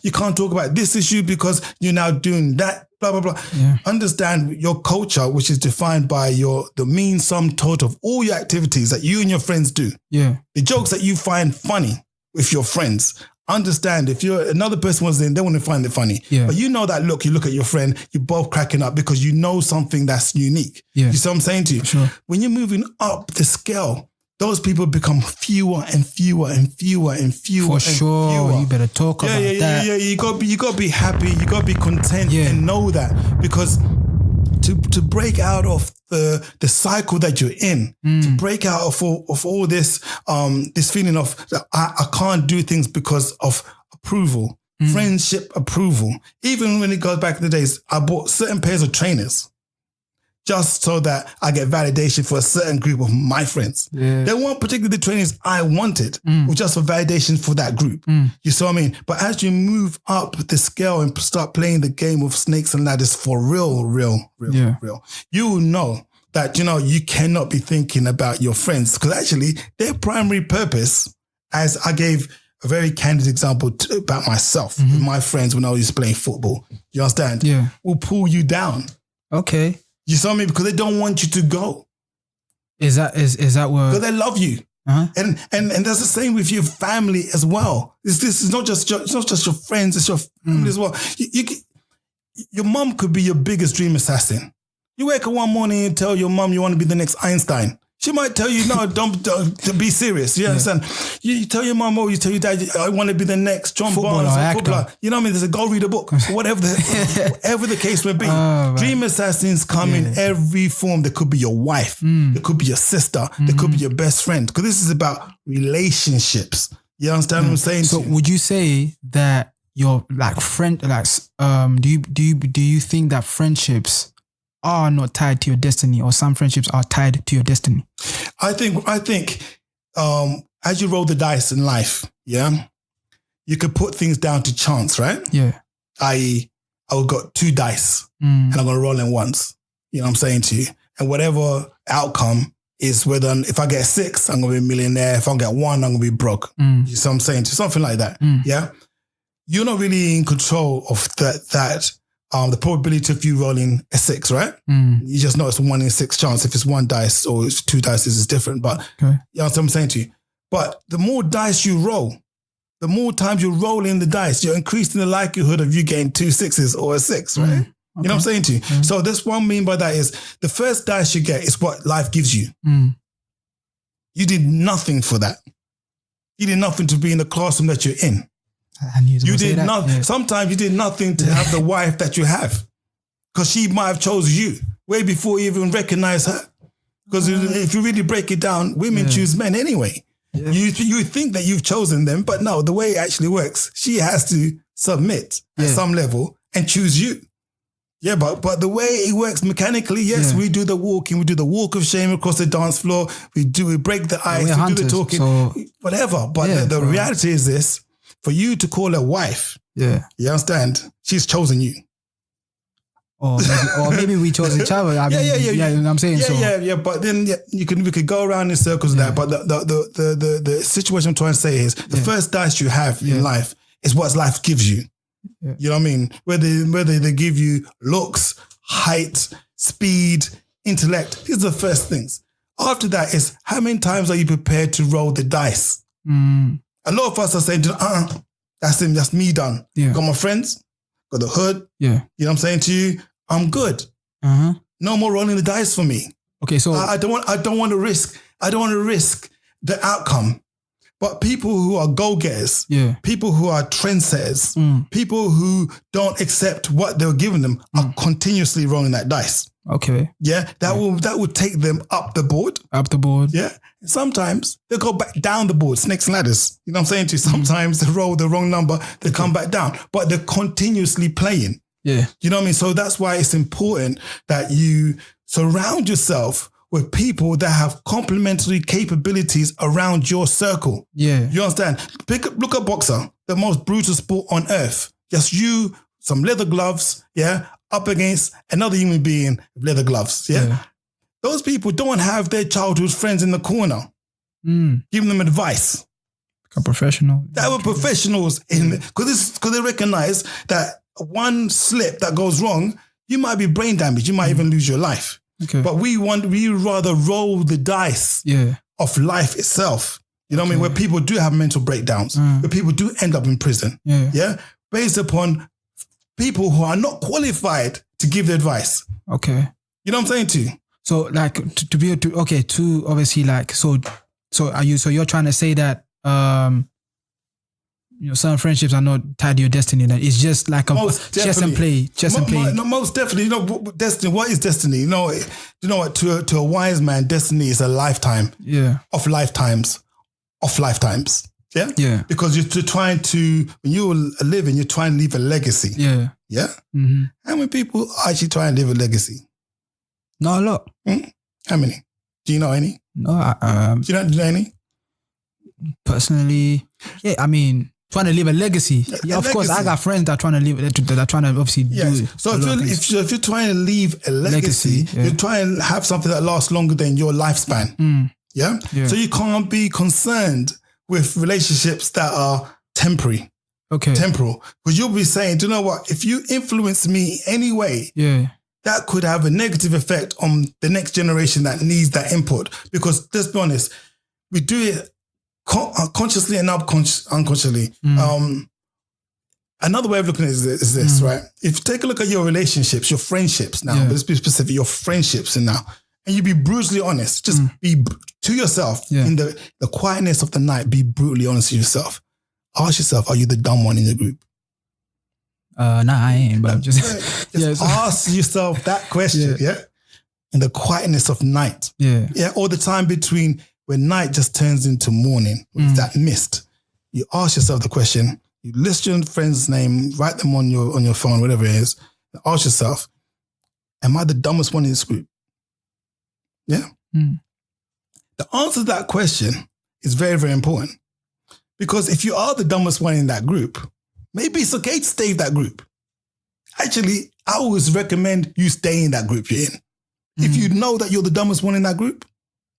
You can't talk about this issue because you're now doing that, blah, blah, blah. Yeah. Understand your culture, which is defined by the mean sum total of all your activities that you and your friends do. Yeah. The jokes that you find funny with your friends. Understand if another person was in, they want to find it funny. Yeah. But you know that look, you look at your friend, you're both cracking up because you know something that's unique. Yeah. You see what I'm saying to you? Sure. When you're moving up the scale, those people become fewer and fewer and fewer and fewer. For sure. Fewer. You better talk about that. Yeah. You gotta be happy, you gotta be content and know that. Because to break out of the cycle that you're in, to break out of all this this feeling of I can't do things because of approval, friendship approval. Even when it goes back in the days, I bought certain pairs of trainers just so that I get validation for a certain group of my friends. Yeah. They weren't particularly the trainers I wanted, or just for validation for that group. You see what I mean? But as you move up the scale and start playing the game of snakes and ladders for real, you will know that, you cannot be thinking about your friends because actually their primary purpose, as I gave a very candid example about myself with my friends when I was playing football, you understand? Yeah. Will pull you down. Okay. You saw me because they don't want you to go. Is that what? Because they love you, and that's the same with your family as well. This is not just your friends; it's your family as well. Your mom could be your biggest dream assassin. You wake up one morning and tell your mom you want to be the next Einstein. She might tell you, no, don't to be serious. You understand? You tell your mom or you tell your dad, I want to be the next John Barnes or footballer. You know what I mean? There's a go read a book. Whatever the case may be. Dream assassins come in every form. There could be your wife. There could be your sister. There could be your best friend. Because this is about relationships. You understand what I'm saying? So would you say that your do you think that friendships are not tied to your destiny, or some friendships are tied to your destiny? I think as you roll the dice in life, you could put things down to chance, right? Yeah. I.e., I've got 2 dice and I'm going to roll in once. You know what I'm saying to you? And whatever outcome is whether if I get 6, I'm going to be a millionaire. If I get 1, I'm going to be broke. You see what I'm saying? To something like that. Yeah. You're not really in control of the probability of you rolling a 6, right? You just know it's a 1 in 6 chance. If it's 1 dice or it's 2 dice, it's different. But you know what I'm saying to you? But the more dice you roll, the more times you're rolling the dice, you're increasing the likelihood of you getting 2 6s or a 6, right? You know what I'm saying to you? So that's what I mean by that is the first dice you get is what life gives you. You did nothing for that. You did nothing to be in the classroom that you're in. You did nothing. Yeah. Sometimes you did nothing to have the wife that you have because she might have chose you way before you even recognize her. Because if you really break it down, women choose men anyway. Yeah. You think that you've chosen them, but no, the way it actually works, she has to submit at some level and choose you. Yeah, but the way it works mechanically, yes, we do the walking, we do the walk of shame across the dance floor, we break the ice, we do the talking, whatever. But the reality is this, for you to call her wife, you understand, she's chosen you. Or maybe we chose each other. I mean, you know what I'm saying? But then we could go around in circles of that. But the situation I'm trying to say is the first dice you have in life is what life gives you. Yeah. You know what I mean? Whether they give you looks, height, speed, intellect, these are the first things. After that is how many times are you prepared to roll the dice? A lot of us are saying, that's him, that's me done. Yeah. Got my friends, got the hood. Yeah. You know what I'm saying to you? I'm good. No more rolling the dice for me. Okay, so I don't want to risk the outcome. But people who are go-getters, people who are trendsetters, people who don't accept what they're giving them are continuously rolling that dice. Okay. Yeah, that will take them up the board. Up the board. Yeah. Sometimes they go back down the board, snakes and ladders. You know what I'm saying to you? Sometimes they roll the wrong number, they come back down, but they're continuously playing. Yeah. You know what I mean? So that's why it's important that you surround yourself with people that have complementary capabilities around your circle. Yeah. You understand? Look at boxer, the most brutal sport on earth. Just you, some leather gloves, up against another human being with leather gloves. Yeah. Those people don't have their childhood friends in the corner giving them advice. Become professional. They were professionals because they recognize that one slip that goes wrong, you might be brain damaged. You might even lose your life. Okay. But we rather roll the dice of life itself. You know what I mean? Where people do have mental breakdowns, where people do end up in prison. Yeah. Based upon people who are not qualified to give the advice. Okay. You know what I'm saying to you? So like to obviously like, so you're trying to say that, some friendships are not tied to your destiny. That it's just like a chess and play. Most definitely. Destiny. What is destiny? You know what? To a wise man, destiny is a lifetime. Yeah. Of lifetimes. Yeah. Yeah. Because you're trying to, when you're living, you're trying to leave a legacy. Yeah. Yeah. Mm-hmm. How many people actually try and leave a legacy? Not a lot. How many? Do you know any? No. Do you know any? Personally, yeah. I mean, trying to leave a legacy. Yeah, of course, I got friends that are trying to leave. That are trying to obviously do. So if you're trying to leave a legacy, you're trying to have something that lasts longer than your lifespan. Yeah? So you can't be concerned with relationships that are temporary. Okay. Temporal. Because you'll be saying, do you know what? If you influence me anyway, that could have a negative effect on the next generation that needs that input. Because let's be honest, we do it consciously and unconsciously. Another way of looking at it is this, right? If you take a look at your relationships, your friendships now, let's be specific, your friendships and you be brutally honest, just be to yourself in the quietness of the night, be brutally honest with yourself. Ask yourself, are you the dumb one in the group? Nah, I ain't, but I'm just ask yourself that question, in the quietness of night. Yeah, all the time between when night just turns into morning, with that mist. You ask yourself the question, you list your friend's name, write them on your phone, whatever it is, ask yourself, am I the dumbest one in this group? Yeah. The answer to that question is very, very important. Because if you are the dumbest one in that group, maybe it's okay to stay in that group. actually, I always recommend you stay in that group you're in. If you know that you're the dumbest one in that group,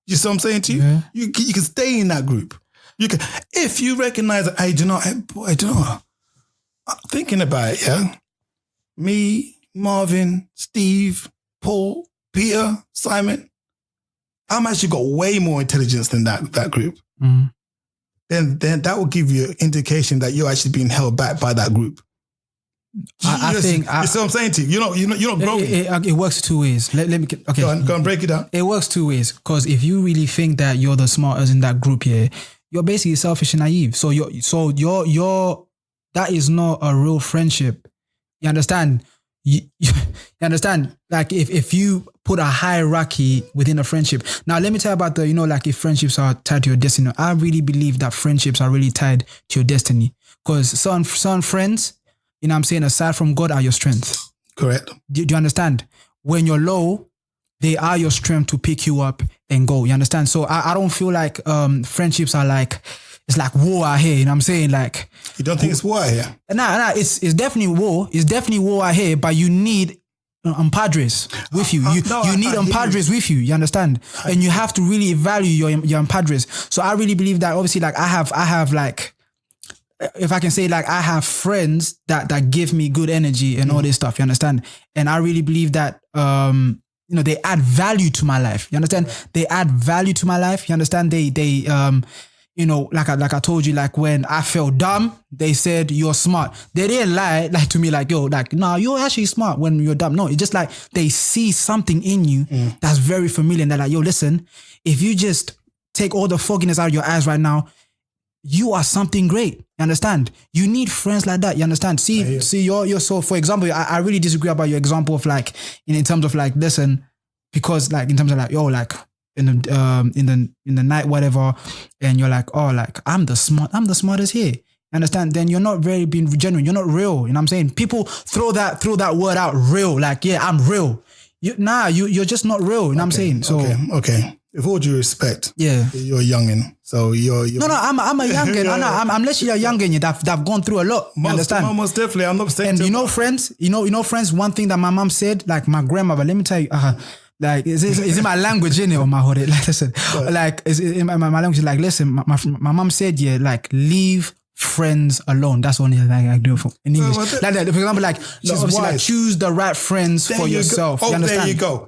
you see what I'm saying to you? Yeah. You can stay in that group. You can, if you recognize that, I do not. I'm thinking about it, yeah? Me, Marvin, Steve, Paul, Peter, Simon, I'm actually got way more intelligence than that group. Then that will give you an indication that you're actually being held back by that group. I think you see what I'm saying to you? You're not growing. It works two ways. Let me okay. Go on, break it down. It works two ways, because if you really think that you're the smartest in that group here, you're basically selfish and naive. So you're that is not a real friendship. You understand? You understand? Like if you put a hierarchy within a friendship. Now let me tell you about the, like if friendships are tied to your destiny. I really believe that friendships are really tied to your destiny, because certain friends, you know what I'm saying, aside from God, are your strength. Correct. Do you understand? When you're low, they are your strength to pick you up and go. You understand? So I don't feel like friendships are like, it's like war out here. You know what I'm saying? Like, you don't think it's war out here? Nah, it's definitely war. It's definitely war out here, but you need compadres with you. You need compadres with you. You understand? And you have to really value your compadres. So I really believe that, obviously, like I have like, if I can say, like, I have friends that give me good energy and all this stuff, you understand? And I really believe that, they add value to my life. You understand? They add value to my life. You understand? They like I told you, like when I felt dumb, they said, you're smart. They didn't lie like to me, like, yo, like, no, you're actually smart when you're dumb. No, it's just like they see something in you that's very familiar. And they're like, yo, listen, if you just take all the fogginess out of your eyes right now, you are something great. You understand? You need friends like that. You understand? See, you're so, for example, I really disagree about your example of like, in terms of like, listen, because like, in terms of like, yo, like in the night, whatever, and you're like, oh, like I'm the smartest here. You understand? Then you're not very being genuine. You're not real. You know what I'm saying? People throw that word out, real. Like, yeah, I'm real. You're just not real. You know what I'm saying? So, okay. With all due respect, you're a youngin, so you're no, I'm a youngin. I'm literally a youngin that've gone through a lot. You understand? Most definitely. I'm not saying. And friends. Friends. One thing that my mom said, like my grandmother. Let me tell you, like is it my language in it or my hood? Like listen, like is in my language. Like listen, my mom said, like leave friends alone. That's the only thing I do in English. Like that, for example, like obviously, like choose the right friends for yourself. Oh, you understand?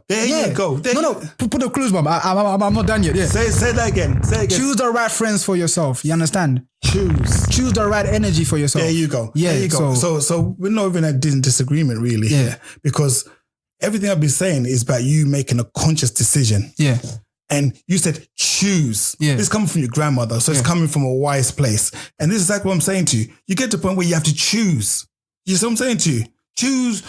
There you go. No, put the clues, mom. I'm not done yet. Yeah. Say that again. Choose the right friends for yourself. You understand? Choose the right energy for yourself. There you go. Yeah. There you go. So we're not even in disagreement really. Yeah. Because everything I've been saying is about you making a conscious decision. Yeah. And you said choose. Yeah. This is coming from your grandmother, so it's coming from a wise place. And this is exactly what I'm saying to you. You get to the point where you have to choose. You see what I'm saying to you? Choose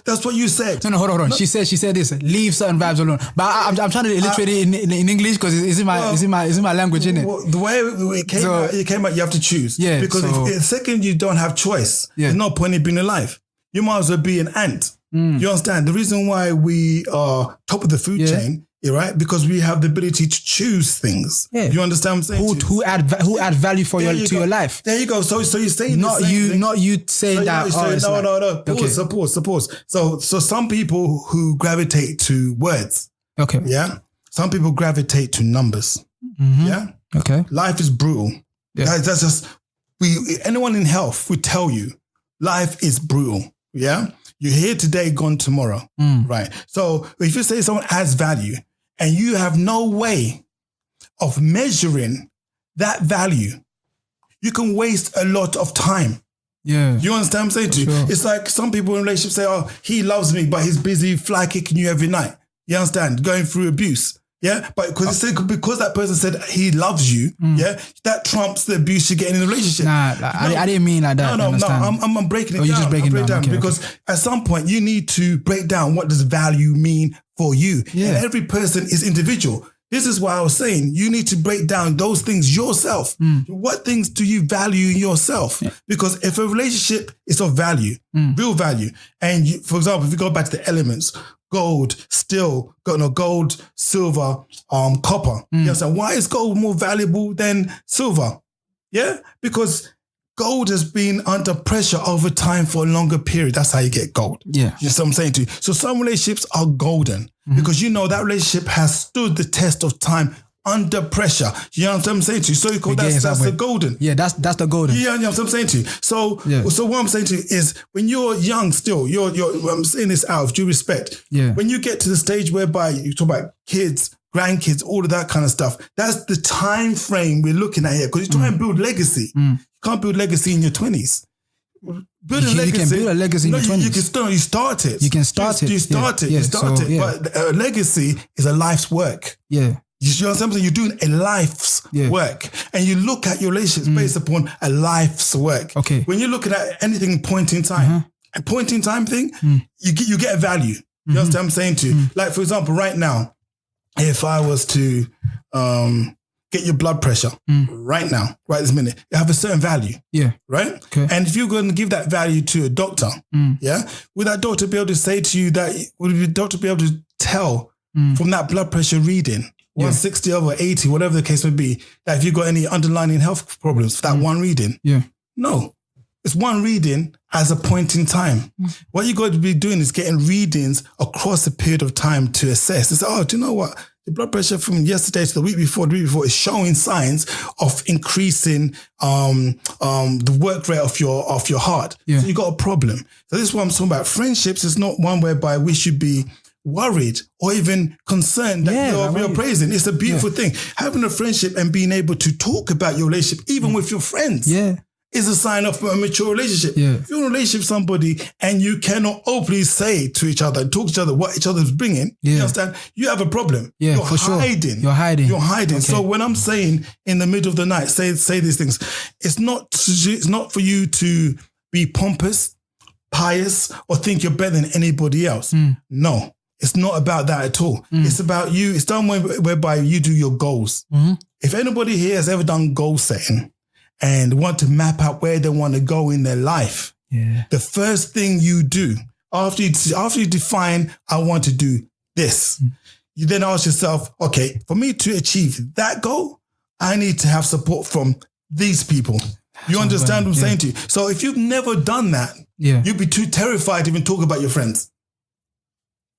that's what you said. No, hold on. She said this, leave certain vibes alone. But I'm trying to illustrate it in English because it's in my language, isn't it? Well, the way it came out, you have to choose. Yeah. Because if the second you don't have choice, there's no point in being alive. You might as well be an ant. You understand? The reason why we are top of the food chain, right? Because we have the ability to choose things. Yeah. You understand what I'm saying? Who add value to your life? There you go. So you're saying not you saying that. No. Pause. So some people who gravitate to words. Okay. Yeah. Some people gravitate to numbers. Mm-hmm. Yeah. Okay. Life is brutal. Yeah. That's just anyone in health would tell you life is brutal. Yeah. You're here today, gone tomorrow. Right. So if you say someone adds value and you have no way of measuring that value, you can waste a lot of time. Yeah. You understand what I'm saying to you? Sure. It's like some people in relationships say, oh, he loves me, but he's busy fly kicking you every night. You understand? Going through abuse. Yeah. But because that person said he loves you, that trumps the abuse you get in a relationship. Nah, I didn't mean like that. No. I'm breaking it down. You're just breaking it down. Okay, because at some point you need to break down what does value mean for you. Yeah. And every person is individual. This is why I was saying you need to break down those things yourself. What things do you value in yourself? Yeah. Because if a relationship is of value, real value, and for example, if you go back to the elements, gold, silver, copper. You understand? Why is gold more valuable than silver? Yeah? Because gold has been under pressure over time for a longer period. That's how you get gold. Yeah. You know what I'm saying to you? So some relationships are golden because you know that relationship has stood the test of time under pressure. You know what I'm saying to you? So you call that's the golden. Yeah, that's the golden. Yeah, you know what I'm saying to you? So what I'm saying to you is when you're young still, I'm saying this out of due respect. Yeah. When you get to the stage whereby you talk about kids, grandkids, all of that kind of stuff, that's the time frame we're looking at here because you're trying to build legacy. You can't build legacy in your 20s. You can build a legacy in your 20s. You start it. You can start it. You start it. But a legacy is a life's work. Yeah. You know what I'm saying? You're doing a life's work. And you look at your relationships based upon a life's work. Okay. When you're looking at anything point in time, a point in time thing, you get a value. You know what I'm saying to you? Like, for example, right now, if I was to get your blood pressure right now, right this minute, you have a certain value. Yeah. Right? Okay. And if you're going to give that value to a doctor, would that doctor be able to say to you that, would the doctor be able to tell from that blood pressure reading, 160 over 80, whatever the case may be, that if you've got any underlying health problems for that one reading? Yeah. No. It's one reading as a point in time. What you got to be doing is getting readings across a period of time to assess. It's do you know what? The blood pressure from yesterday to the week before is showing signs of increasing the work rate of your heart. Yeah. So you got a problem. So this is what I'm talking about. Friendships is not one whereby we should be worried or even concerned that you're praising. It's a beautiful thing. Having a friendship and being able to talk about your relationship, even with your friends, is a sign of a mature relationship. Yeah. If you're in a relationship with somebody and you cannot openly say to each other and talk to each other what each other is bringing, you understand? You have a problem. Yeah, you're hiding. You're hiding. You're hiding. Okay. So when I'm saying in the middle of the night, say these things, it's not for you to be pompous, pious, or think you're better than anybody else. No. It's not about that at all. It's about you. It's done whereby you do your goals. If anybody here has ever done goal setting and want to map out where they want to go in their life, the first thing you do after you define, I want to do this, you then ask yourself, okay, for me to achieve that goal, I need to have support from these people. You understand what I'm saying to you? So if you've never done that, you'd be too terrified to even talk about your friends.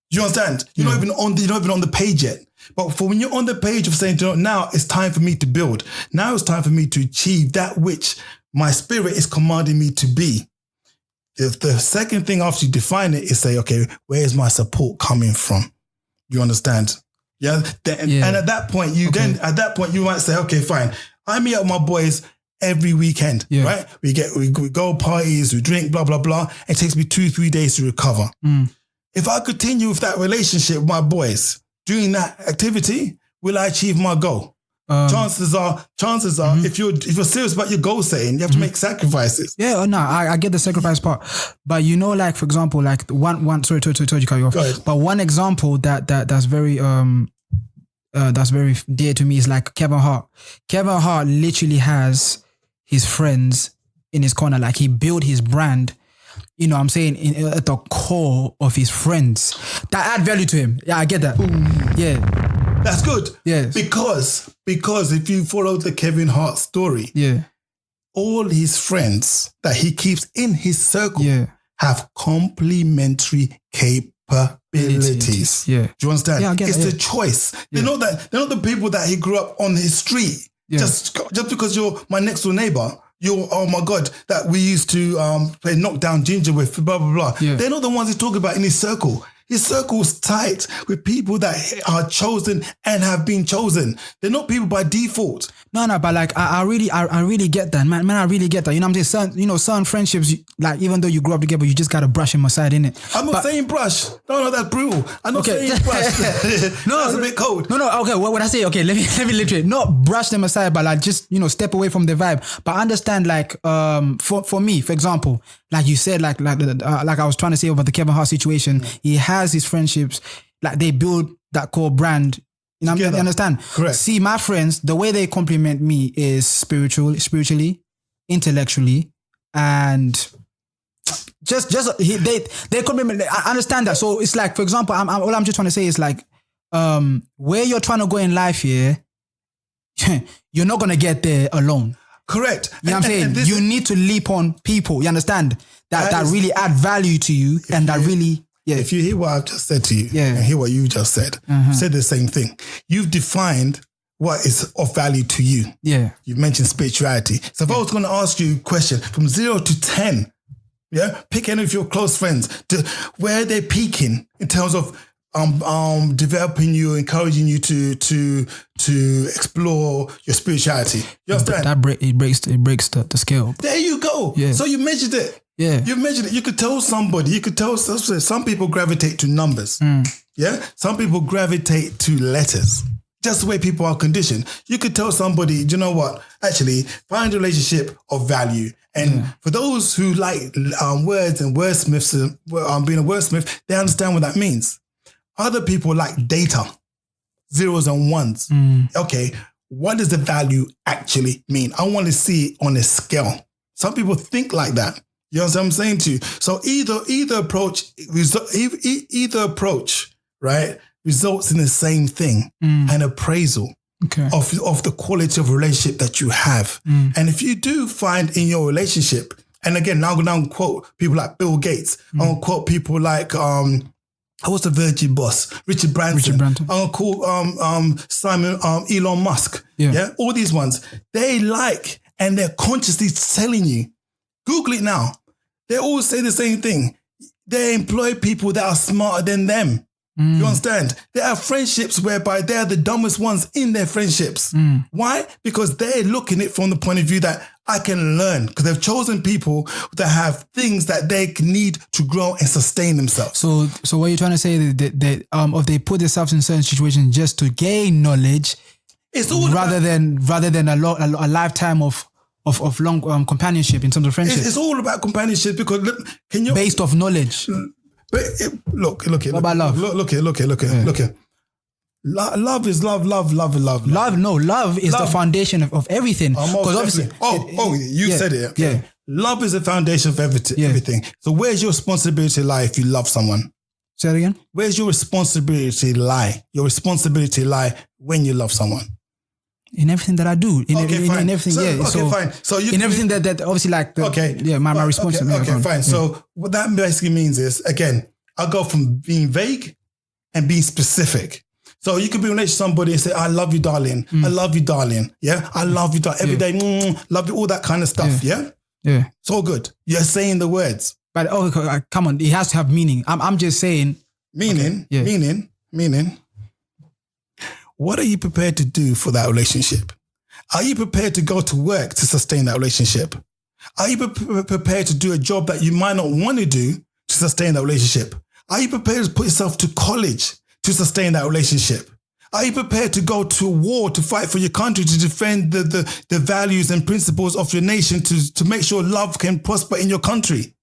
You understand? You're not even on the page yet. But for when you're on the page of saying, now it's time for me to build. Now it's time for me to achieve that which my spirit is commanding me to be. If the second thing after you define it is say, okay, where is my support coming from? You understand? Yeah. And at that point, you might say, okay, fine. I meet up with my boys every weekend, right? We go parties, we drink, blah, blah, blah. It takes me 2-3 days to recover. If I continue with that relationship with my boys, doing that activity, will I achieve my goal? Chances are, if you're serious about your goal setting, you have to make sacrifices. Yeah, no, I get the sacrifice part, but like for example, like one. Sorry to cut you off. Go ahead. But one example that's very dear to me is like Kevin Hart. Kevin Hart literally has his friends in his corner. Like he built his brand. You know what I'm saying, at the core of his friends that add value to him. Yeah, I get that. Ooh. Yeah. That's good. Yes. Because if you follow the Kevin Hart story, all his friends that he keeps in his circle have complementary capabilities. Yeah. Do you understand? Yeah, I get it's the choice. They're not the people that he grew up on his street. Yeah. Just because you're my next door neighbor. Oh my God, that we used to play knockdown Jingo with, blah, blah, blah. Yeah. They're not the ones he's talking about in his circle. His circle's tight with people that are chosen and have been chosen. They're not people by default. No, but like I really get that, man. I really get that. You know what I'm saying? Certain friendships, like even though you grew up together, you just gotta brush them aside, innit? I'm not saying brush. No, that's brutal. I'm not saying brush. No, that's a bit cold. No. Okay, when I say let me literally not brush them aside, but like just step away from the vibe. But understand, like for me, for example, like you said, like I was trying to say about the Kevin Hart situation, he has his friendships, like they build that core brand. You know what I mean? You understand? Correct. See, my friends, the way they compliment me is spiritually, intellectually, and just they compliment. I understand that. So it's like, for example, all I'm just trying to say is like, where you're trying to go in life here, you're not gonna get there alone. Correct. You know what I'm saying? You need to leap on people, you understand? That really add value to you and that really... Yeah. If you hear what I've just said to you and hear what you just said, you said the same thing. You've defined what is of value to you. Yeah. You mentioned spirituality. So if I was going to ask you a question from 0 to 10, pick any of your close friends to where they're peaking in terms of developing you, encouraging you to explore your spirituality. You understand? It breaks the scale. There you go. Yeah. So you measured it. Yeah. You measured it. You could tell somebody, some people gravitate to numbers. Yeah. Some people gravitate to letters. Just the way people are conditioned. You could tell somebody, do you know what? Actually, find a relationship of value. And for those who like words and wordsmiths, being a wordsmith, they understand what that means. Other people like data, zeros and ones. Okay, what does the value actually mean? I want to see it on a scale. Some people think like that. You know what I'm saying to you? So either approach, right, results in the same thing, an appraisal of the quality of relationship that you have. And if you do find in your relationship, and again, now I'm going to quote people like Bill Gates, I'm going to quote people like, what's the Virgin boss? Richard Branson. I'm going to call Simon, Elon Musk. Yeah. All these ones, they like, and they're consciously telling you, Google it now. They all say the same thing. They employ people that are smarter than them. You understand? They have friendships whereby they're the dumbest ones in their friendships. Why? Because they're looking at it from the point of view that I can learn, because they've chosen people that have things that they need to grow and sustain themselves. So what you're trying to say that if they put themselves in certain situations just to gain knowledge, it's all rather than a lifetime of long companionship in terms of friendship. It's all about companionship because look, based off knowledge. But look here. What about love? Look here. Love is love. Love is the foundation of everything. Because obviously, you said it. Okay. Yeah. Love is the foundation of everything. So where's your responsibility lie if you love someone? Say it again. Where's your responsibility lie? Your responsibility lie when you love someone. In everything that I do, in everything, fine. So you in everything that obviously like, my responsibility. Okay, fine. So what that basically means is, again, I'll go from being vague and being specific. So you could be in a relationship with somebody and say, I love you, darling. I love you, darling. Yeah, I love you, darling. Every day, love you, all that kind of stuff. Yeah, it's all good. You're saying the words, but come on, it has to have meaning. I'm just saying meaning. What are you prepared to do for that relationship? Are you prepared to go to work to sustain that relationship? Are you prepared to do a job that you might not want to do to sustain that relationship? Are you prepared to put yourself to college to sustain that relationship? Are you prepared to go to war to fight for your country, to defend the values and principles of your nation, to make sure love can prosper in your country?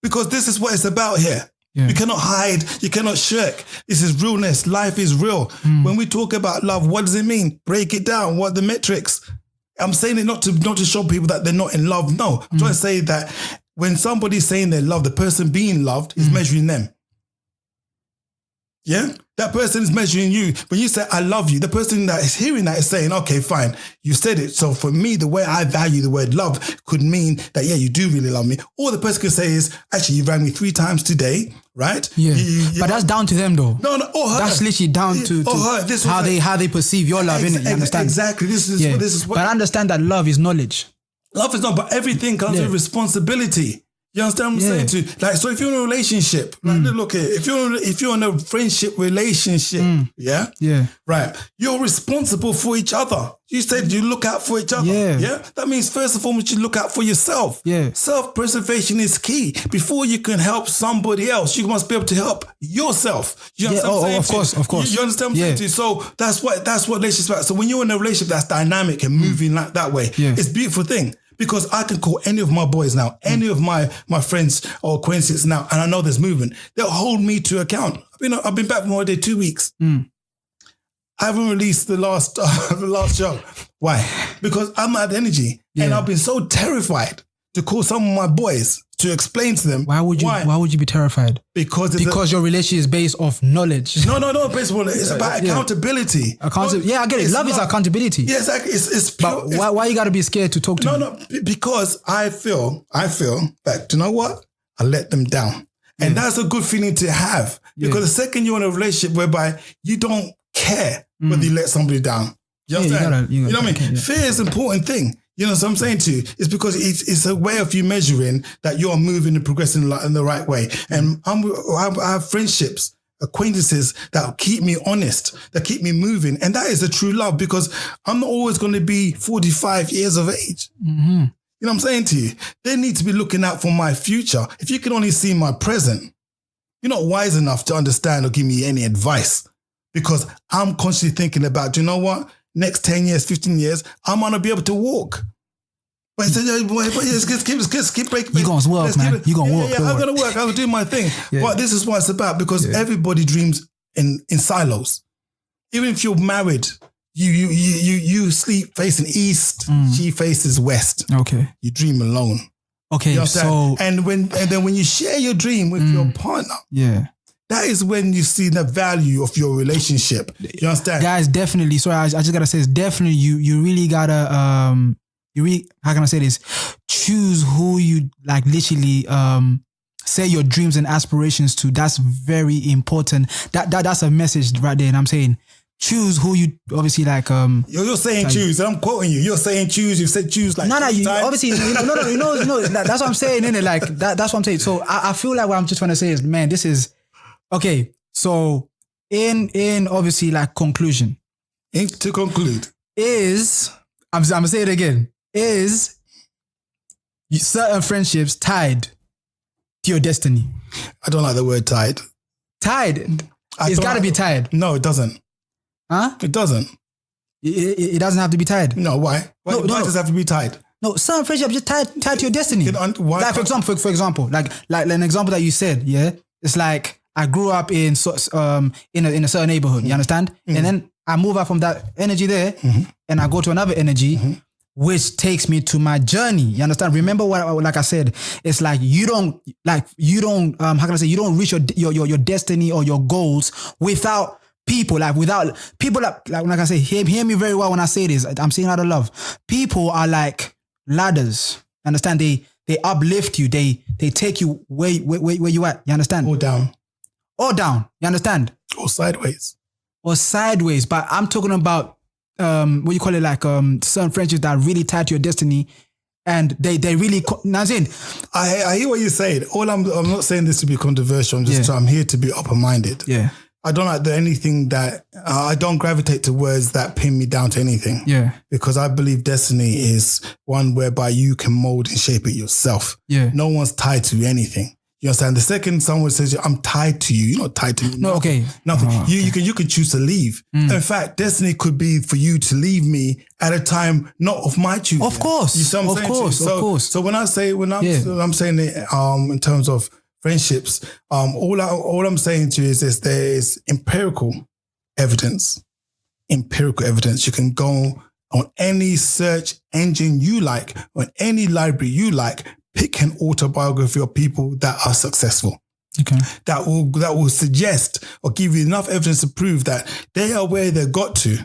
Because this is what it's about here. Yeah. You cannot hide. You cannot shirk. This is realness. Life is real. When we talk about love, what does it mean? Break it down. What are the metrics? I'm saying it not to show people that they're not in love. No, I'm trying to say that when somebody's saying they love, the person being loved is measuring them. Yeah? That person is measuring you. When you say, I love you, the person that is hearing that is saying, okay, fine, you said it. So for me, the way I value the word love could mean that, yeah, you do really love me. Or the person could say is, actually, you rang me 3 times today, right? Yeah. But that's down to them though. No, or her. That's literally down to how they perceive your love, innit? You understand? Exactly. This is what. But I understand that love is knowledge. Love is not, but everything comes with responsibility. You understand what I'm saying to you? Like, so if you're in a relationship, like, look here, if you're in a friendship relationship, right, you're responsible for each other. You said you look out for each other. Yeah. That means first and foremost, you look out for yourself. Yeah. Self-preservation is key. Before you can help somebody else, you must be able to help yourself. You understand what I'm saying? Of course. You understand what I'm saying to you? So that's what relationships about. So when you're in a relationship that's dynamic and moving like that way, it's a beautiful thing. Because I can call any of my boys now, any of my friends or acquaintances now, and I know there's movement. They'll hold me to account. I've been back from holiday 2 weeks. I haven't released the last show. Why? Because I'm at energy, and I've been so terrified to call some of my boys to explain to them. Why would you be terrified? Because your relationship is based off knowledge. No, principle. It's about accountability. Yeah, I get it. Love is accountability. Yeah, it's pure. But why you gotta be scared to talk to me? No, because I feel that, you know what? I let them down. And that's a good feeling to have. Because the second you're in a relationship whereby you don't care whether you let somebody down. You understand? You know what I mean? Yeah. Fear is an important thing. You know what I'm saying to you? It's because it's a way of you measuring that you're moving and progressing in the right way. And I have friendships, acquaintances that keep me honest, that keep me moving. And that is a true love, because I'm not always going to be 45 years of age. Mm-hmm. You know what I'm saying to you? They need to be looking out for my future. If you can only see my present, you're not wise enough to understand or give me any advice, because I'm constantly thinking about, you know what? Next 10 years, 15 years, I'm going to be able to walk. But keep breaking. You're going to work, man. You're going to work. Yeah, I'm going to work. I'm going to do my thing. Yeah. But this is what it's about, because everybody dreams in silos. Even if you're married, you sleep facing east, she faces west. Okay. You dream alone. Okay, so... And then when you share your dream with your partner, that is when you see the value of your relationship. You understand? Guys, definitely. Sorry, I just gotta say this. Definitely, you really gotta how can I say this? Choose who you like. Literally, say your dreams and aspirations to. That's very important. That's a message right there. And I'm saying, choose who you obviously like. You're saying choose. And I'm quoting you. You're saying choose. You said choose like. No. You obviously no. That's what I'm saying. Innit? Like that's what I'm saying. So I feel like what I'm just trying to say is, man, this is. Okay, so in obviously like conclusion. To conclude. I'm gonna say it again. Is certain friendships tied to your destiny? I don't like the word tied. Tied? It's gotta be tied. No, it doesn't. Huh? It doesn't. It doesn't have to be tied. No, why? Why does it have to be tied? No, certain friendships just tied to your destiny. Why? Like for example, like an example that you said, yeah? It's like I grew up in a certain neighborhood, you understand? Mm-hmm. And then I move out from that energy there and I go to another energy which takes me to my journey. You understand? Remember what, like I said, it's like you don't how can I say, you don't reach your destiny or your goals without people, like I say, hear me very well when I say this. I'm saying out of love. People are like ladders. Understand? They uplift you. They take you where you at. You understand? Or down. You understand? Or sideways. But I'm talking about what you call it, like certain friendships that are really tied to your destiny, and they really. I'm saying, I hear what you're saying. I'm not saying this to be controversial. I'm here to be open-minded. Yeah. I don't like anything that I don't gravitate to words that pin me down to anything. Yeah. Because I believe destiny is one whereby you can mold and shape it yourself. Yeah. No one's tied to anything. You understand? The second someone says, I'm tied to you, you're not tied to me. No, okay. Nothing. Oh, okay. You can choose to leave. In fact, destiny could be for you to leave me at a time not of my choosing. Of course. You see what I'm saying? Of course. So when I'm saying it in terms of friendships, all I'm saying to you is this: there is empirical evidence. You can go on any search engine you like, on any library you like, pick an autobiography of people that are successful. Okay. That will suggest or give you enough evidence to prove that they are where they got to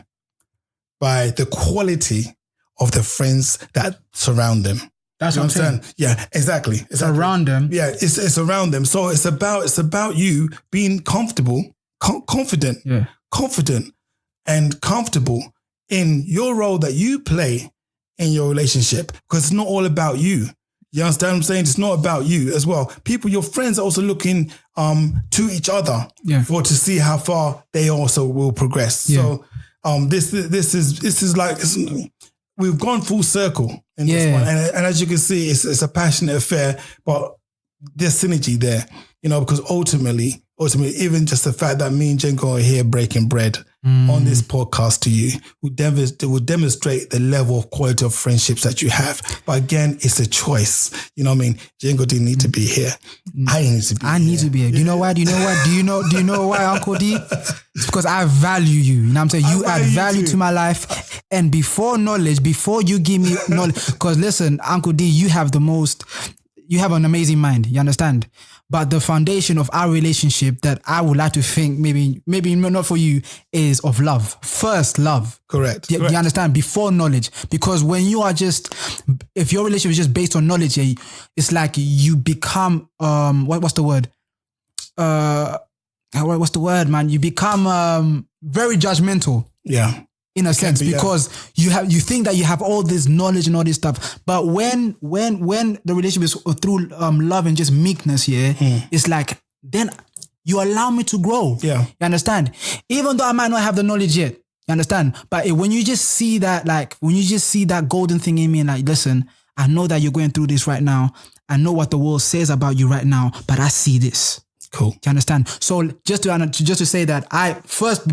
by the quality of the friends that surround them. That's what I'm saying. Yeah, exactly. Around them. Yeah, it's around them. So it's about you being confident and comfortable in your role that you play in your relationship, because it's not all about you. You understand what I'm saying? It's not about you as well. Your friends are also looking to each other to see how far they also will progress. Yeah. So this is like, we've gone full circle in this one. And as you can see, it's a passionate affair, but there's synergy there, because ultimately, even just the fact that me and Jingo are here breaking bread on this podcast to you will demonstrate the level of quality of friendships that you have. But again, it's a choice. You know what I mean? Jingo didn't need to be here. I need to be here. I need to be here. Do you know why? Do you know why, Uncle D? It's because I value you. You know what I'm saying? You add value to my life. And before you give me knowledge, because listen, Uncle D, you have the most... you have an amazing mind, you understand? But the foundation of our relationship that I would like to think maybe not for you is of love. First, love. Correct. You understand? Before knowledge. Because when you are if your relationship is just based on knowledge, it's like you become, what's the word? What's the word, man? You become very judgmental. Yeah. In a sense, because you think that you have all this knowledge and all this stuff, but when the relationship is through love and just meekness, it's like then you allow me to grow. Yeah, you understand. Even though I might not have the knowledge yet, you understand. But when you just see that, when you just see that golden thing in me, and like, listen, I know that you're going through this right now. I know what the world says about you right now, but I see this. Cool. Do you understand? So just to say that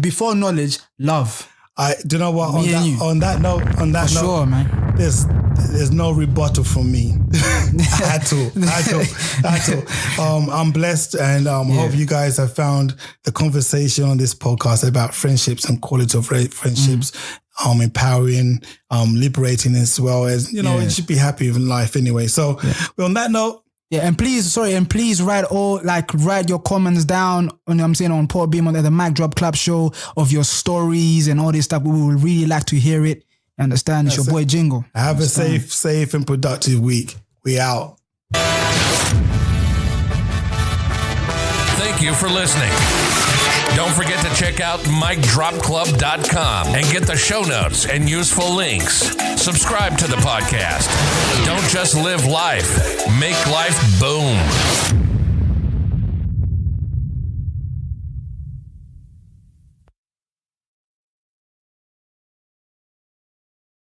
before knowledge, love. Do you know what? On that note, sure, man. There's no rebuttal from me at all. I'm blessed, and hope you guys have found the conversation on this podcast about friendships and quality of friendships, empowering, liberating, as well as you should be happy in life anyway. So on that note. Yeah, and please write your comments down on Paul Beam on the Mic Drop Club show of your stories and all this stuff. We would really like to hear it. You understand? It's your boy Jingo. Have a safe and productive week. We out. Thank you for listening. Don't forget to check out micdropclub.com and get the show notes and useful links. Subscribe to the podcast. Don't just live life. Make life boom.